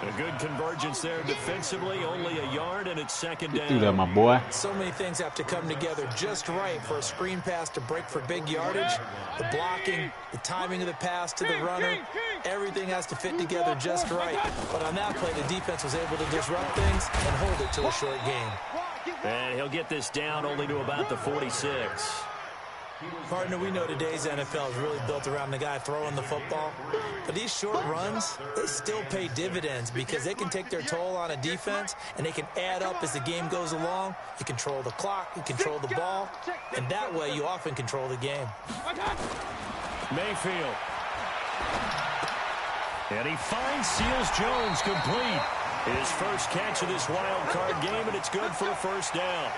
A good convergence there defensively, only a yard, and it's second down. Do that, my boy. So many things have to come together just right for a screen pass to break for big yardage. The blocking, the timing of the pass to the runner, everything has to fit together just right. But on that play, the defense was able to disrupt things and hold it to a short game. And he'll get this down only to about the 46. Partner, we know today's NFL is really built around the guy throwing the football. But these short runs, they still pay dividends because they can take their toll on a defense, and they can add up as the game goes along. You control the clock, you control the ball, and that way you often control the game. Mayfield. And he finds Seals-Jones complete. His first catch of this wild card game, and it's good for a first down.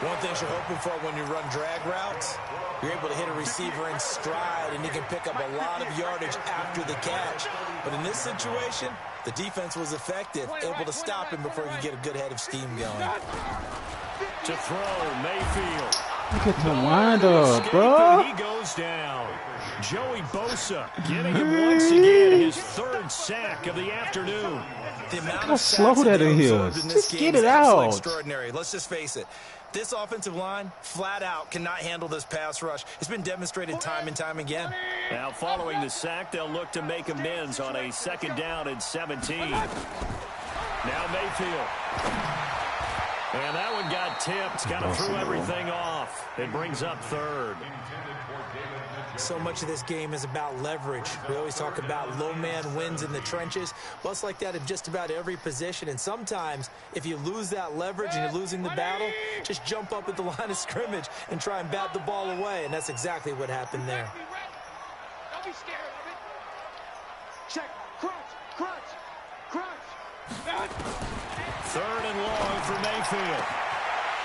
One thing you're hoping for when you run drag routes, you're able to hit a receiver in stride, and he can pick up a lot of yardage after the catch. But in this situation, the defense was effective, able to stop him before he could get a good head of steam going. To throw, Mayfield. Look at the wind up, bro. He goes down. Joey Bosa getting him once again his 3rd sack of the afternoon. The Look how slow that is. Just get it out. Extraordinary. Let's just face it. This offensive line, flat out, cannot handle this pass rush. It's been demonstrated time and time again. Now, following the sack, they'll look to make amends on a 2nd down and 17. Now Mayfield. And that one got tipped. Kind of threw everything off. It brings up 3rd. So much of this game is about leverage. We always talk about low man wins in the trenches. Well, it's like that in just about every position. And sometimes, if you lose that leverage and you're losing the battle, just jump up at the line of scrimmage and try and bat the ball away. And that's exactly what happened there. Don't be scared of it. Check. Crunch. 3rd and long for Mayfield.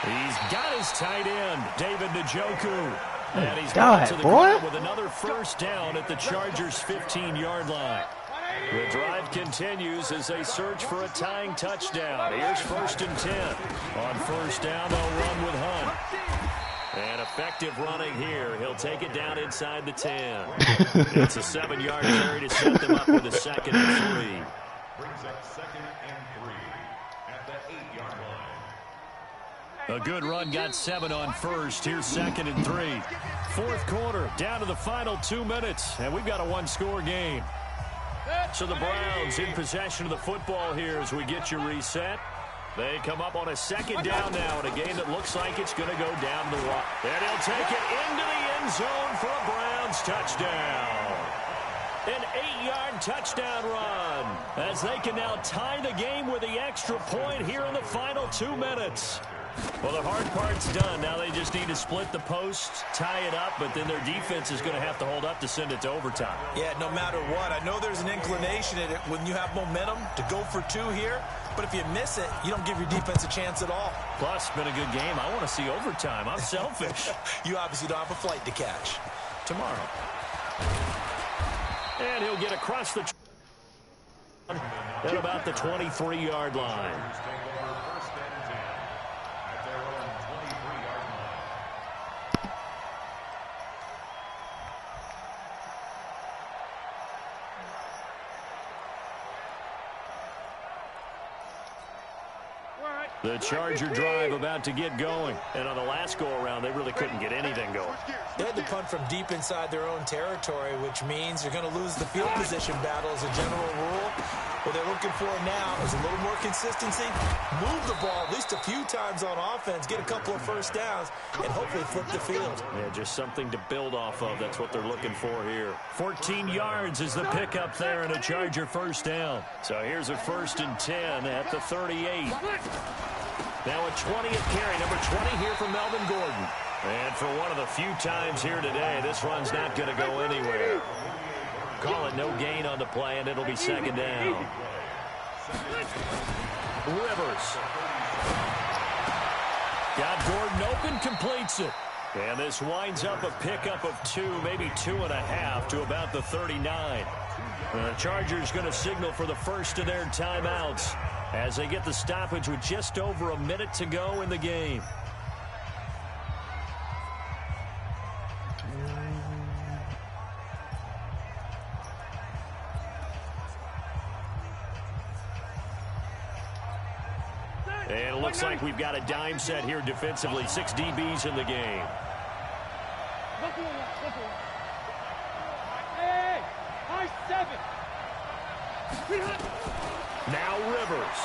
He's got his tight end, David Njoku. And he's back to the ground with another first down at the Chargers' 15-yard line. The drive continues as they search for a tying touchdown. Here's 1st and 10. On first down, they'll run with Hunt. And effective running here. He'll take it down inside the 10. It's a 7-yard carry to set them up with a 2nd and 3. Brings up 2nd and 3 at the 8-yard line. A good run got 7 on first. Here's 2nd and 3. 4th quarter, down to the final 2 minutes, and we've got a 1-score game. So the Browns in possession of the football here as we get you reset. They come up on a 2nd down now in a game that looks like it's going to go down the wire. And he'll take it into the end zone for a Browns touchdown. An 8-yard touchdown run as they can now tie the game with the extra point here in the final 2 minutes. Well, the hard part's done. Now they just need to split the post, tie it up, but then their defense is going to have to hold up to send it to overtime. Yeah, no matter what. I know there's an inclination in it when you have momentum to go for 2 here, but if you miss it, you don't give your defense a chance at all. Plus, it's been a good game. I want to see overtime. I'm selfish. You obviously don't have a flight to catch. Tomorrow. And he'll get across the at about the 23-yard line. The Charger drive about to get going. And on the last go-around, they really couldn't get anything going. They had to punt from deep inside their own territory, which means you're going to lose the field position battle as a general rule. What they're looking for now is a little more consistency, move the ball at least a few times on offense, get a couple of first downs, and hopefully flip the field. Yeah, just something to build off of. That's what they're looking for here. 14 yards is the pickup there and a Charger first down. So here's a 1st and 10 at the 38. Now a 20th carry, number 20 here for Melvin Gordon. And for one of the few times here today, this run's not going to go anywhere. Call it no gain on the play, and it'll be 2nd down. Rivers. Got Gordon open, completes it. And this winds up a pickup of 2, maybe 2.5 to about the 39. The Chargers going to signal for the first of their timeouts. as they get the stoppage with just over a minute to go in the game. And it looks like we've got a dime set here defensively. 6 DBs in the game. Hey, high 7. Now Rivers.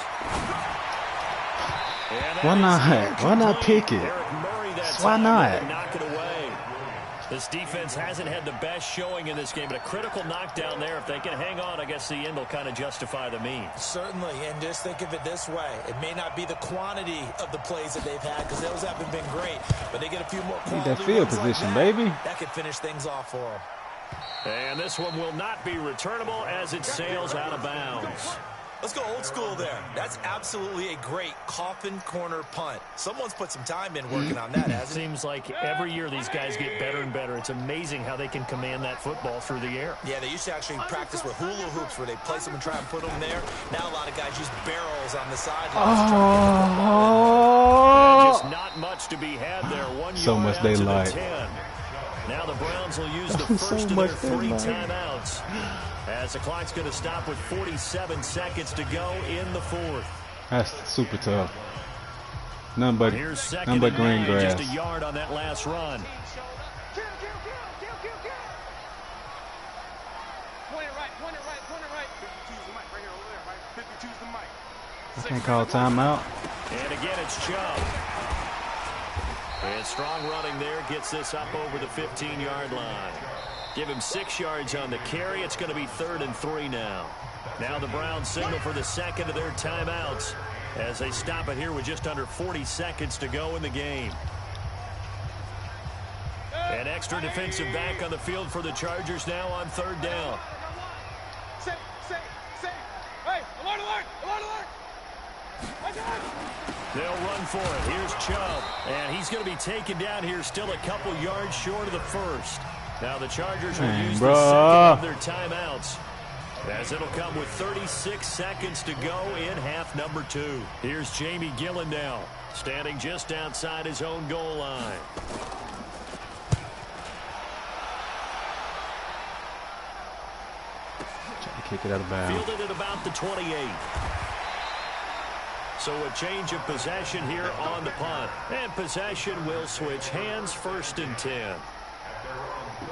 Why not? Why not pick it? Why not? Knock it away. This defense hasn't had the best showing in this game, but a critical knockdown there. If they can hang on, I guess the end will kind of justify the means. Certainly, and just think of it this way. It may not be the quantity of the plays that they've had, because those haven't been great, but they get a few more quality. Need that field position, like baby. That could finish things off for them. And this one will not be returnable as it sails out of bounds. Let's go old school there. That's absolutely a great coffin corner punt. Someone's put some time in working on that, hasn't it? Seems like every year these guys get better and better. It's amazing how they can command that football through the air. Yeah, they used to actually practice with hula hoops where they place them and try and put them there. Now a lot of guys use barrels on the sidelines. Just not much to be had there. 1 So yard much out they to the like. 10. Now the Browns will use the first of their 3 timeouts, as the clock's going to stop with 47 seconds to go in the 4th. That's super tough. None but green grass. Just a yard on that last run. Point it right. 52's the mic right here over there, right? 52's the mic. I can't call timeout. And again, it's Chubb. And strong running there gets this up over the 15-yard line. Give him 6 yards on the carry. It's going to be 3rd and 3 now. Now the Browns signal for the second of their timeouts as they stop it here with just under 40 seconds to go in the game. An extra defensive back on the field for the Chargers now on 3rd down. Say. Hey, alert. They'll run for it. Here's Chubb. And he's going to be taken down here still a couple yards short of the first. Now the Chargers will use the second of their timeouts, as it'll come with 36 seconds to go in half number 2. Here's Jamie Gillen now, standing just outside his own goal line. Try to kick it out of bounds. Fielded at about the 28. So a change of possession here on the punt. And possession will switch hands, 1st and 10.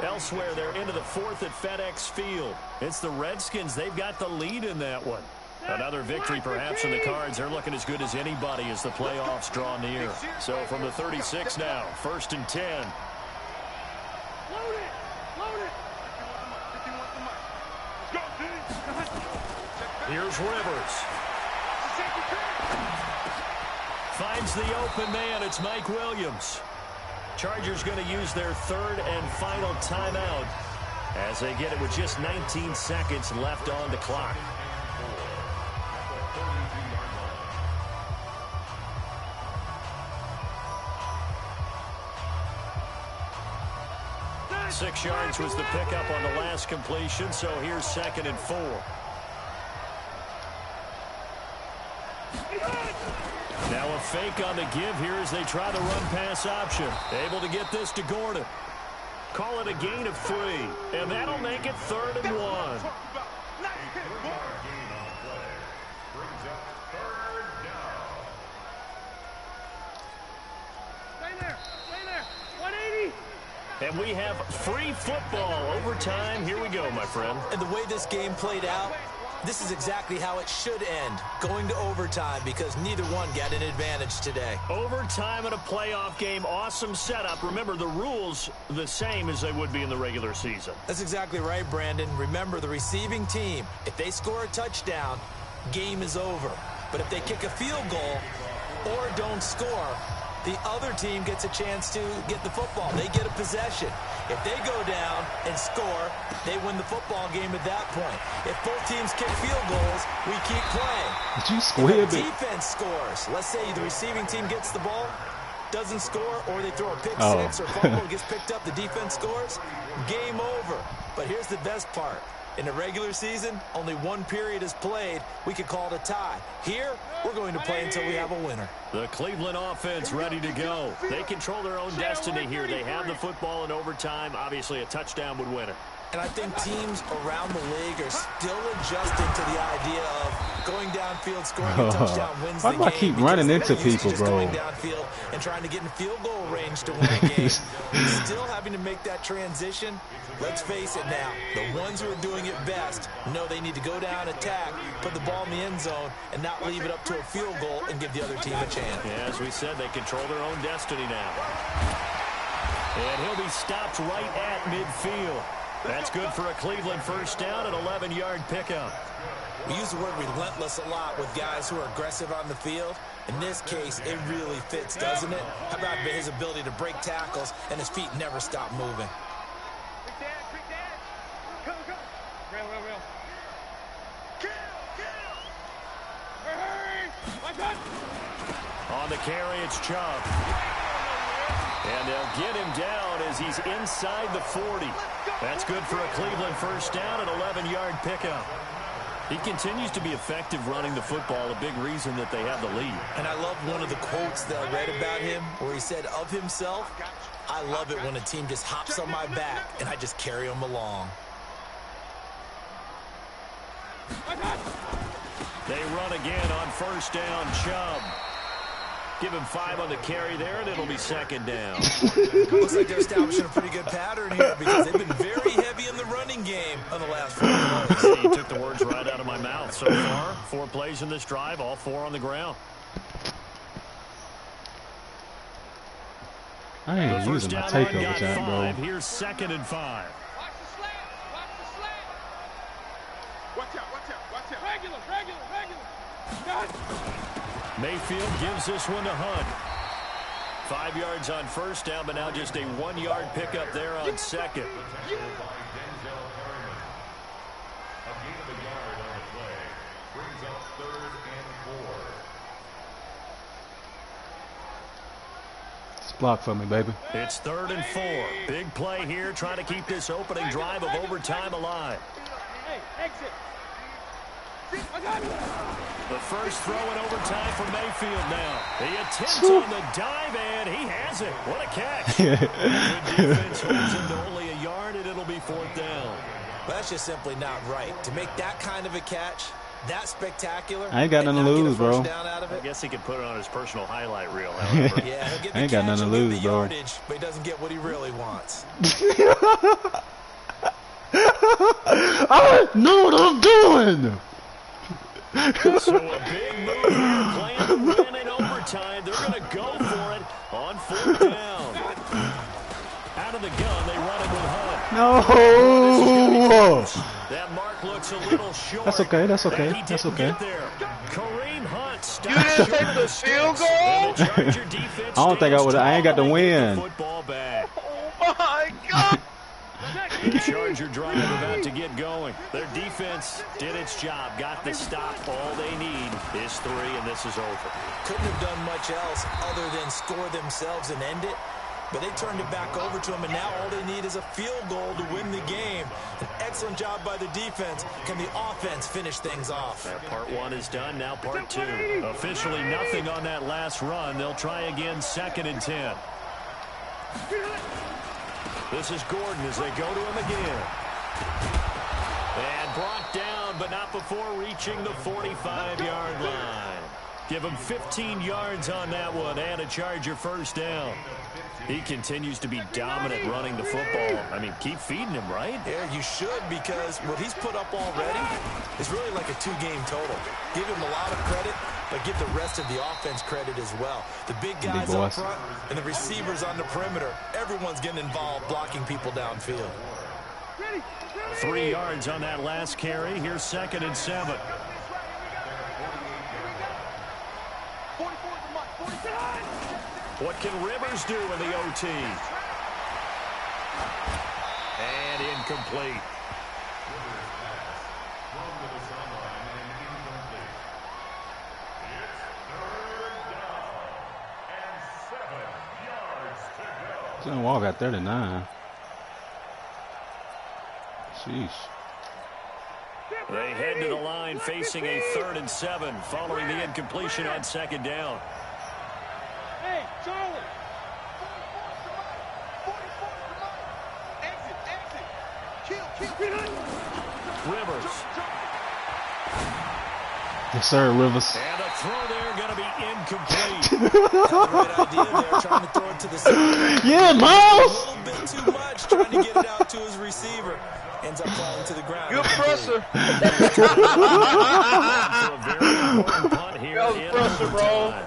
Elsewhere, they're into the 4th at FedEx Field. It's the Redskins. They've got the lead in that one. Another victory perhaps in the cards. They're looking as good as anybody as the playoffs draw near. So from the 36 now, 1st and 10. Load it. 51's the mic. Let's go, D. Here's Rivers. Finds the open man. It's Mike Williams. Chargers going to use their 3rd and final timeout as they get it with just 19 seconds left on the clock. Six yards was the pickup on the last completion, so here's 2nd and 4. Now a fake on the give here as they try the run-pass option. Able to get this to Gordon. Call it a gain of 3, and that'll make it 3rd and 1. Stay there. 180. And we have free football overtime. Here we go, my friend. And the way this game played out, this is exactly how it should end, going to overtime, because neither one got an advantage today. Overtime in a playoff game, awesome setup. Remember, the rules the same as they would be in the regular season. That's exactly right, Brandon. Remember, the receiving team, if they score a touchdown, game is over. But if they kick a field goal or don't score, the other team gets a chance to get the football. They get a possession. If they go down and score, they win the football game at that point. If both teams kick field goals, we keep playing. Did you squib If the it? defense scores, let's say the receiving team gets the ball, doesn't score, or they throw a pick six or fumble, gets picked up, the defense scores, game over. But here's the best part. In the regular season, only one period is played. We could call it a tie. Here, we're going to play until we have a winner. The Cleveland offense ready to go. They control their own destiny here. They have the football in overtime. Obviously, a touchdown would win it. And I think teams around the league are still adjusting to the idea of going downfield, scoring a touchdown wins the game. Why do I keep running into people, bro? Going downfield and trying to get in field goal range to win a game. Still having to make that transition. Let's face it now, the ones who are doing it best know they need to go down, attack, put the ball in the end zone, and not leave it up to a field goal and give the other team a chance. Yeah, as we said, they control their own destiny now. And he'll be stopped right at midfield. That's good for a Cleveland first down, an 11-yard pickup. We use the word relentless a lot with guys who are aggressive on the field. In this case, it really fits, doesn't it? How about his ability to break tackles and his feet never stop moving? On the carry, it's Chubb. And they'll get him down as he's inside the 40. That's good for a Cleveland first down, an 11-yard pickup. He continues to be effective running the football, a big reason that they have the lead. And I love one of the quotes that I read about him where he said of himself, I love it when a team just hops on my back and I just carry them along. They run again on first down, Chubb. Give him 5 on the carry there, and it'll be second down. Looks like they're establishing a pretty good pattern here because they've been very heavy in the running game on the last 4 plays. You took the words right out of my mouth. So far, 4 plays in this drive, all 4 on the ground. I ain't using my takeover shot, bro. Here's 2nd and 5. Watch the slant. Watch the slant. Watch out, watch out, watch out. Regular. Got it. Mayfield gives this one to Hunt. 5 yards on first down, but now just a 1-yard pickup there on second. Block for me, baby. It's 3rd and 4. Big play here, trying to keep this opening drive of overtime alive. Hey, exit. I got it. The first throw in overtime for Mayfield now. The attempt on the dive, and he has it. What a catch. Good defense holds him to only a yard, and it'll be 4th down. That's just simply not right. To make that kind of a catch, that spectacular. I ain't got nothing to lose, bro. I guess he could put it on his personal highlight reel, however. Yeah, he'll get the I ain't got nothing to lose, bro. Yardage, but he doesn't get what he really wants. I know what I'm doing. So a big move here, playing to win in overtime. They're going to go for it on 4th down. Out of the gun, they run it with Hunt. No. That mark looks a little short. That's okay. That's okay. That's okay. Kareem Hunt stops. You didn't take the field goal? I don't think I would. I ain't got the win. Football back. Oh my God! The Charger drive about to get going. Their defense did its job, got the stop. All they need is 3, and this is over. Couldn't have done much else other than score themselves and end it. But they turned it back over to him, and now all they need is a field goal to win the game. An excellent job by the defense. Can the offense finish things off? Part 1 is done, now part 2. Officially nothing on that last run. They'll try again, 2nd and 10. This is Gordon as they go to him again. And brought down, but not before reaching the 45-yard line. Give him 15 yards on that one and a Charger first down. He continues to be dominant running the football. I mean, keep feeding him, right? Yeah, you should, because what he's put up already is really like a 2-game total. Give him a lot of credit, but give the rest of the offense credit as well. The big guys up front and the receivers on the perimeter, everyone's getting involved blocking people downfield. 3 yards on that last carry. Here's 2nd and 7. What can Rivers do in the OT? And incomplete. Wall got 39. Sheesh. They head to the line facing a 3rd and 7 following the incompletion on 2nd down. Hey, Charlie. Rivers. Yes, sir, Rivers. And a throw there going to be incomplete. Great idea there, trying to throw it to the side. Yeah, A Miles. little bit too much, trying to get it out to his receiver. Ends up falling to the ground. Good presser. For a very important punt here in overtime.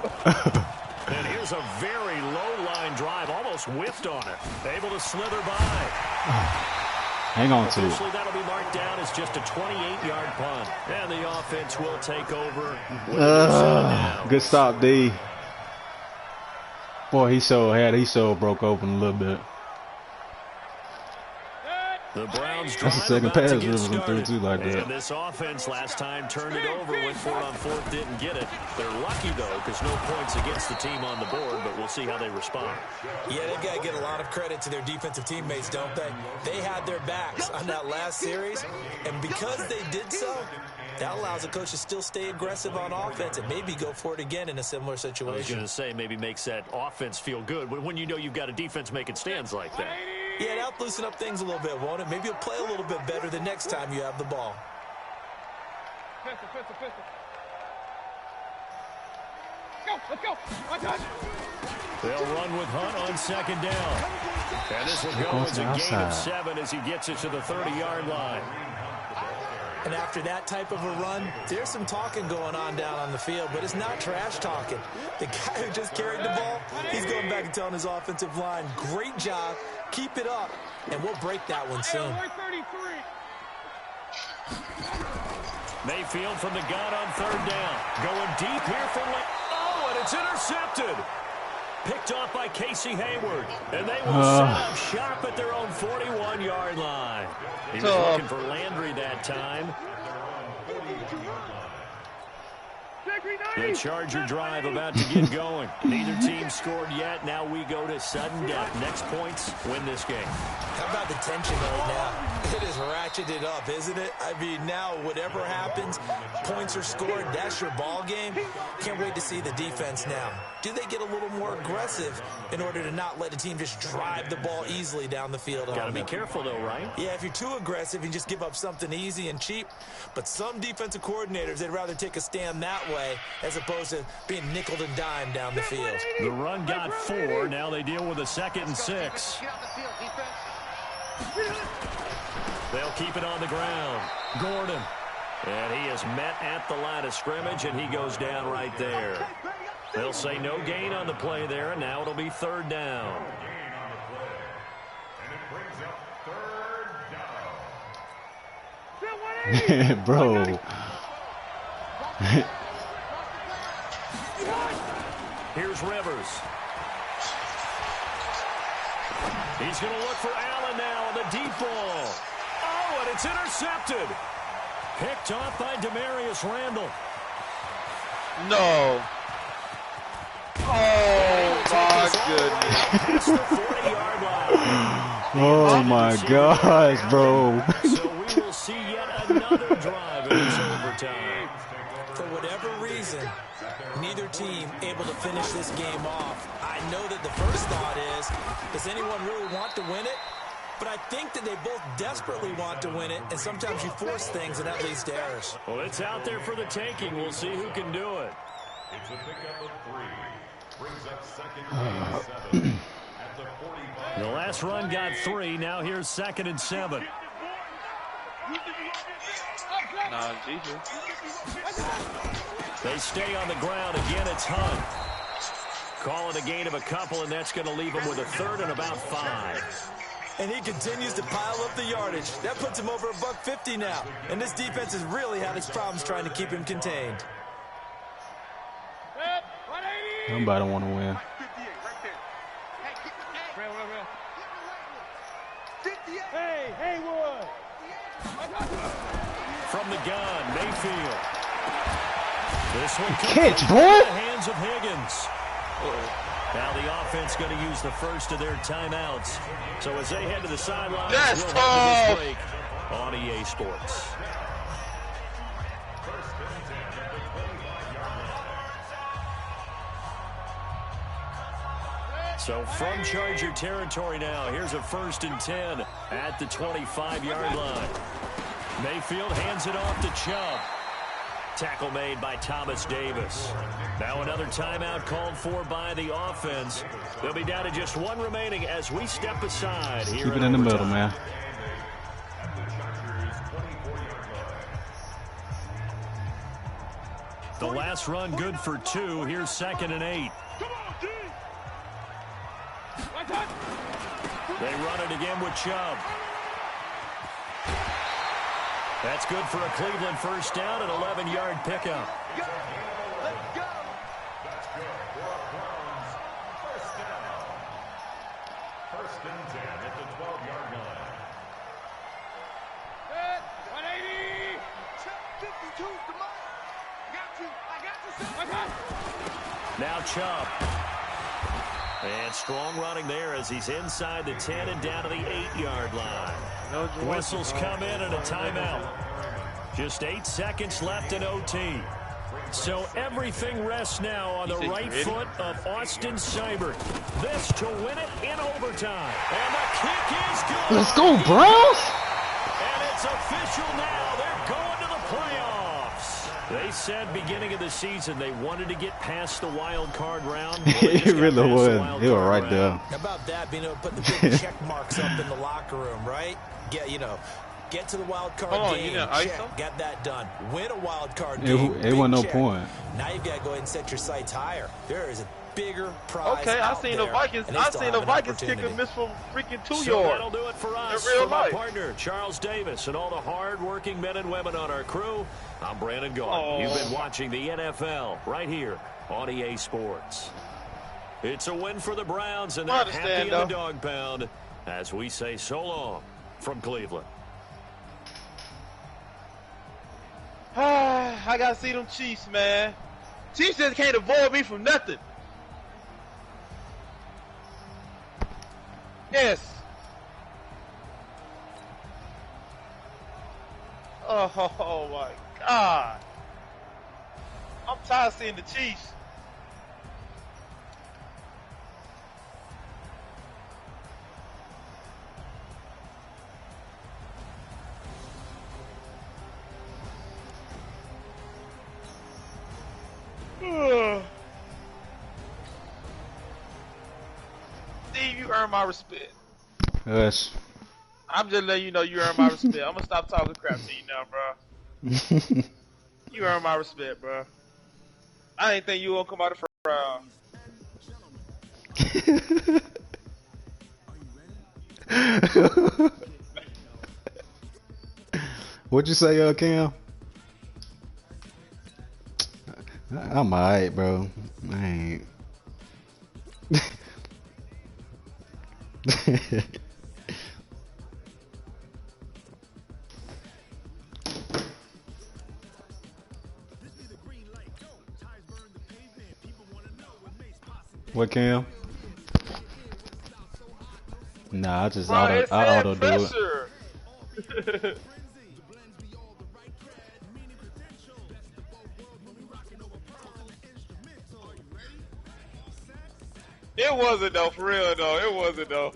And here's a very low-line drive, almost whiffed on it. Able to slither by. Hang on to it. Officially, that'll be marked down as just a 28-yard punt. And the offense will take over. Good stop, D. Boy, he so broke open a little bit. The Browns That's the second pass Rivers threw too like that. And this offense last time turned it over, went for it on 4th, didn't get it. They're lucky, though, because no points against the team on the board, but we'll see how they respond. Yeah, they've got to get a lot of credit to their defensive teammates, don't they? They had their backs on that last series, and because they did so, that allows the coach to still stay aggressive on offense and maybe go for it again in a similar situation. I was going to say, maybe makes that offense feel good when you know you've got a defense making stands like that. Yeah, that'll loosen up things a little bit, won't it? Maybe you'll play a little bit better the next time you have the ball. Pistol. Let's go. They'll run with Hunt on 2nd down. And this will go as a gain of 7 as he gets it to the 30-yard line. And after that type of a run, there's some talking going on down on the field, but it's not trash talking. The guy who just carried the ball, he's going back and telling his offensive line, great job, keep it up, and we'll break that one soon. Mayfield from the gun on 3rd down. Going deep here from and it's intercepted. Picked off by Casey Hayward. And they will set up shop at their own 41-yard line. He was looking for Landry that time. The Charger drive about to get going. Neither team scored yet. Now we go to sudden death. Next points win this game. How about the tension right now? It is ratcheted up, isn't it? I mean, now whatever happens, points are scored. That's your ball game. Can't wait to see the defense now. Do they get a little more aggressive in order to not let the team just drive the ball easily down the field? Got to be careful, though, right? Yeah, if you're too aggressive, you just give up something easy and cheap. But some defensive coordinators, they'd rather take a stand that way as opposed to being nickeled and dimed down the field. The run got 4. Now they deal with a 2nd and 6. They'll keep it on the ground. Gordon. And he is met at the line of scrimmage, and he goes down right there. They'll say no gain on the play there, and now it'll be 3rd down. Bro. Here's Rivers. He's going to look for Allen now on the deep ball. Oh, and it's intercepted. Picked off by Demarius Randall. No. Oh, my goodness. Oh, my gosh, bro. So we will see yet another drive in this overtime. For whatever reason, neither team able to finish this game off. I know that the first thought is, does anyone really want to win it? But I think that they both desperately want to win it, and sometimes you force things, and that leads to errors. Well, it's out there for the taking. We'll see who can do it. It's a pickup of 3. Brings up 2nd and 7 at the 45. The last run got 3. Now here's 2nd and 7. Nah, Jesus. They stay on the ground. Again, it's Hunt. Call it a gain of a couple, and that's going to leave him with a 3rd and about 5. And he continues to pile up the yardage. That puts him over $150 now. And this defense has really had its problems trying to keep him contained. Nobody want to win. Hey, Haywood. From the gun, Mayfield. This one comes Catch, into boy. the hands of Higgins. Now the offense going to use the first of their timeouts. So as they head to the sidelines, Yes, we'll have this break on EA Sports. So from Charger territory now, here's a 1st and 10 at the 25-yard line. Mayfield hands it off to Chubb. Tackle made by Thomas Davis. Now another timeout called for by the offense. They'll be down to just one remaining as we step aside. Here keep it in the middle, man. The last run good for 2. Here's 2nd and 8. They run it again with Chubb. That's good for a Cleveland 1st down, an 11-yard pickup. Let's go. That's good for a Browns 1st down. 1st and 10 at the 12-yard line. 180. Check 52's the mark. I got you. Now Chubb. And strong running there as he's inside the 10 and down to the 8-yard line. Whistles come in and a timeout. Just 8 seconds left in OT. So everything rests now on the right foot of Austin Seibert. This to win it in overtime. And the kick is good. Let's go, Browns! And it's official now. They're going to the playoffs. They said beginning of the season they wanted to get past the wild card round. It really was. They were right there. How about that, being able to put the big check marks up in the locker room, right? Get to the wild card game. Check. Got that done. Win a wild card game. It wasn't no point. Now you've got to go ahead and set your sights higher. There is a bigger prize. Okay, I seen the Vikings kick a miss from freaking 2 yards. That'll do it for us. In real For my life. partner, Charles Davis, and all the hard-working men and women on our crew, I'm Brandon Gaudin. You've been watching the NFL right here on EA Sports. It's a win for the Browns, and they're happy in the dog pound as we say so long from Cleveland. I gotta see them Chiefs, man. Chiefs just can't avoid me from nothing. Yes. Oh my God. I'm tired of seeing the Chiefs. Steve, you earn my respect. Yes. I'm just letting you know you earn my respect. I'm gonna stop talking crap to you now, bro. You earn my respect, bro. I ain't think you won't come out of the first round. What'd you say, Cam? I'm alright, bro. I ain't. What, Cam? Nah, I just auto do it. It wasn't though, for real though. It wasn't though.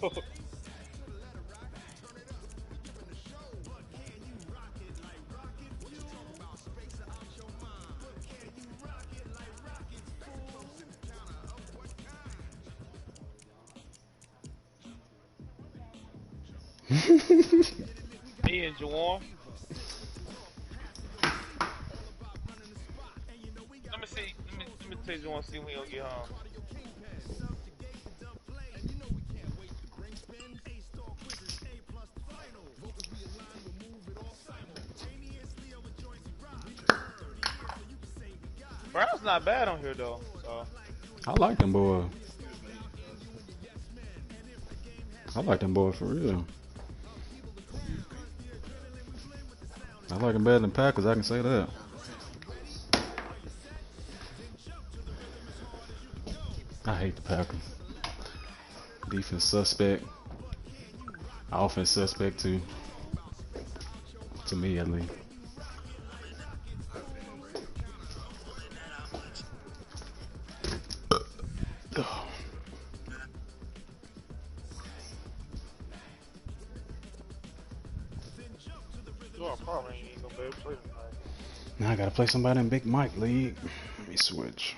Me and Juwan. Let me see. Let me tell Juwan, see when we gonna get home. Brown's not bad on here though, so. I like them boys. I like them boys for real. I like them better than Packers, I can say that. I hate the Packers. Defense suspect. Offense suspect too. To me at least. Your probably ain't gonna be able to play tonight. Now I gotta play somebody in Big Mike League. Let me switch.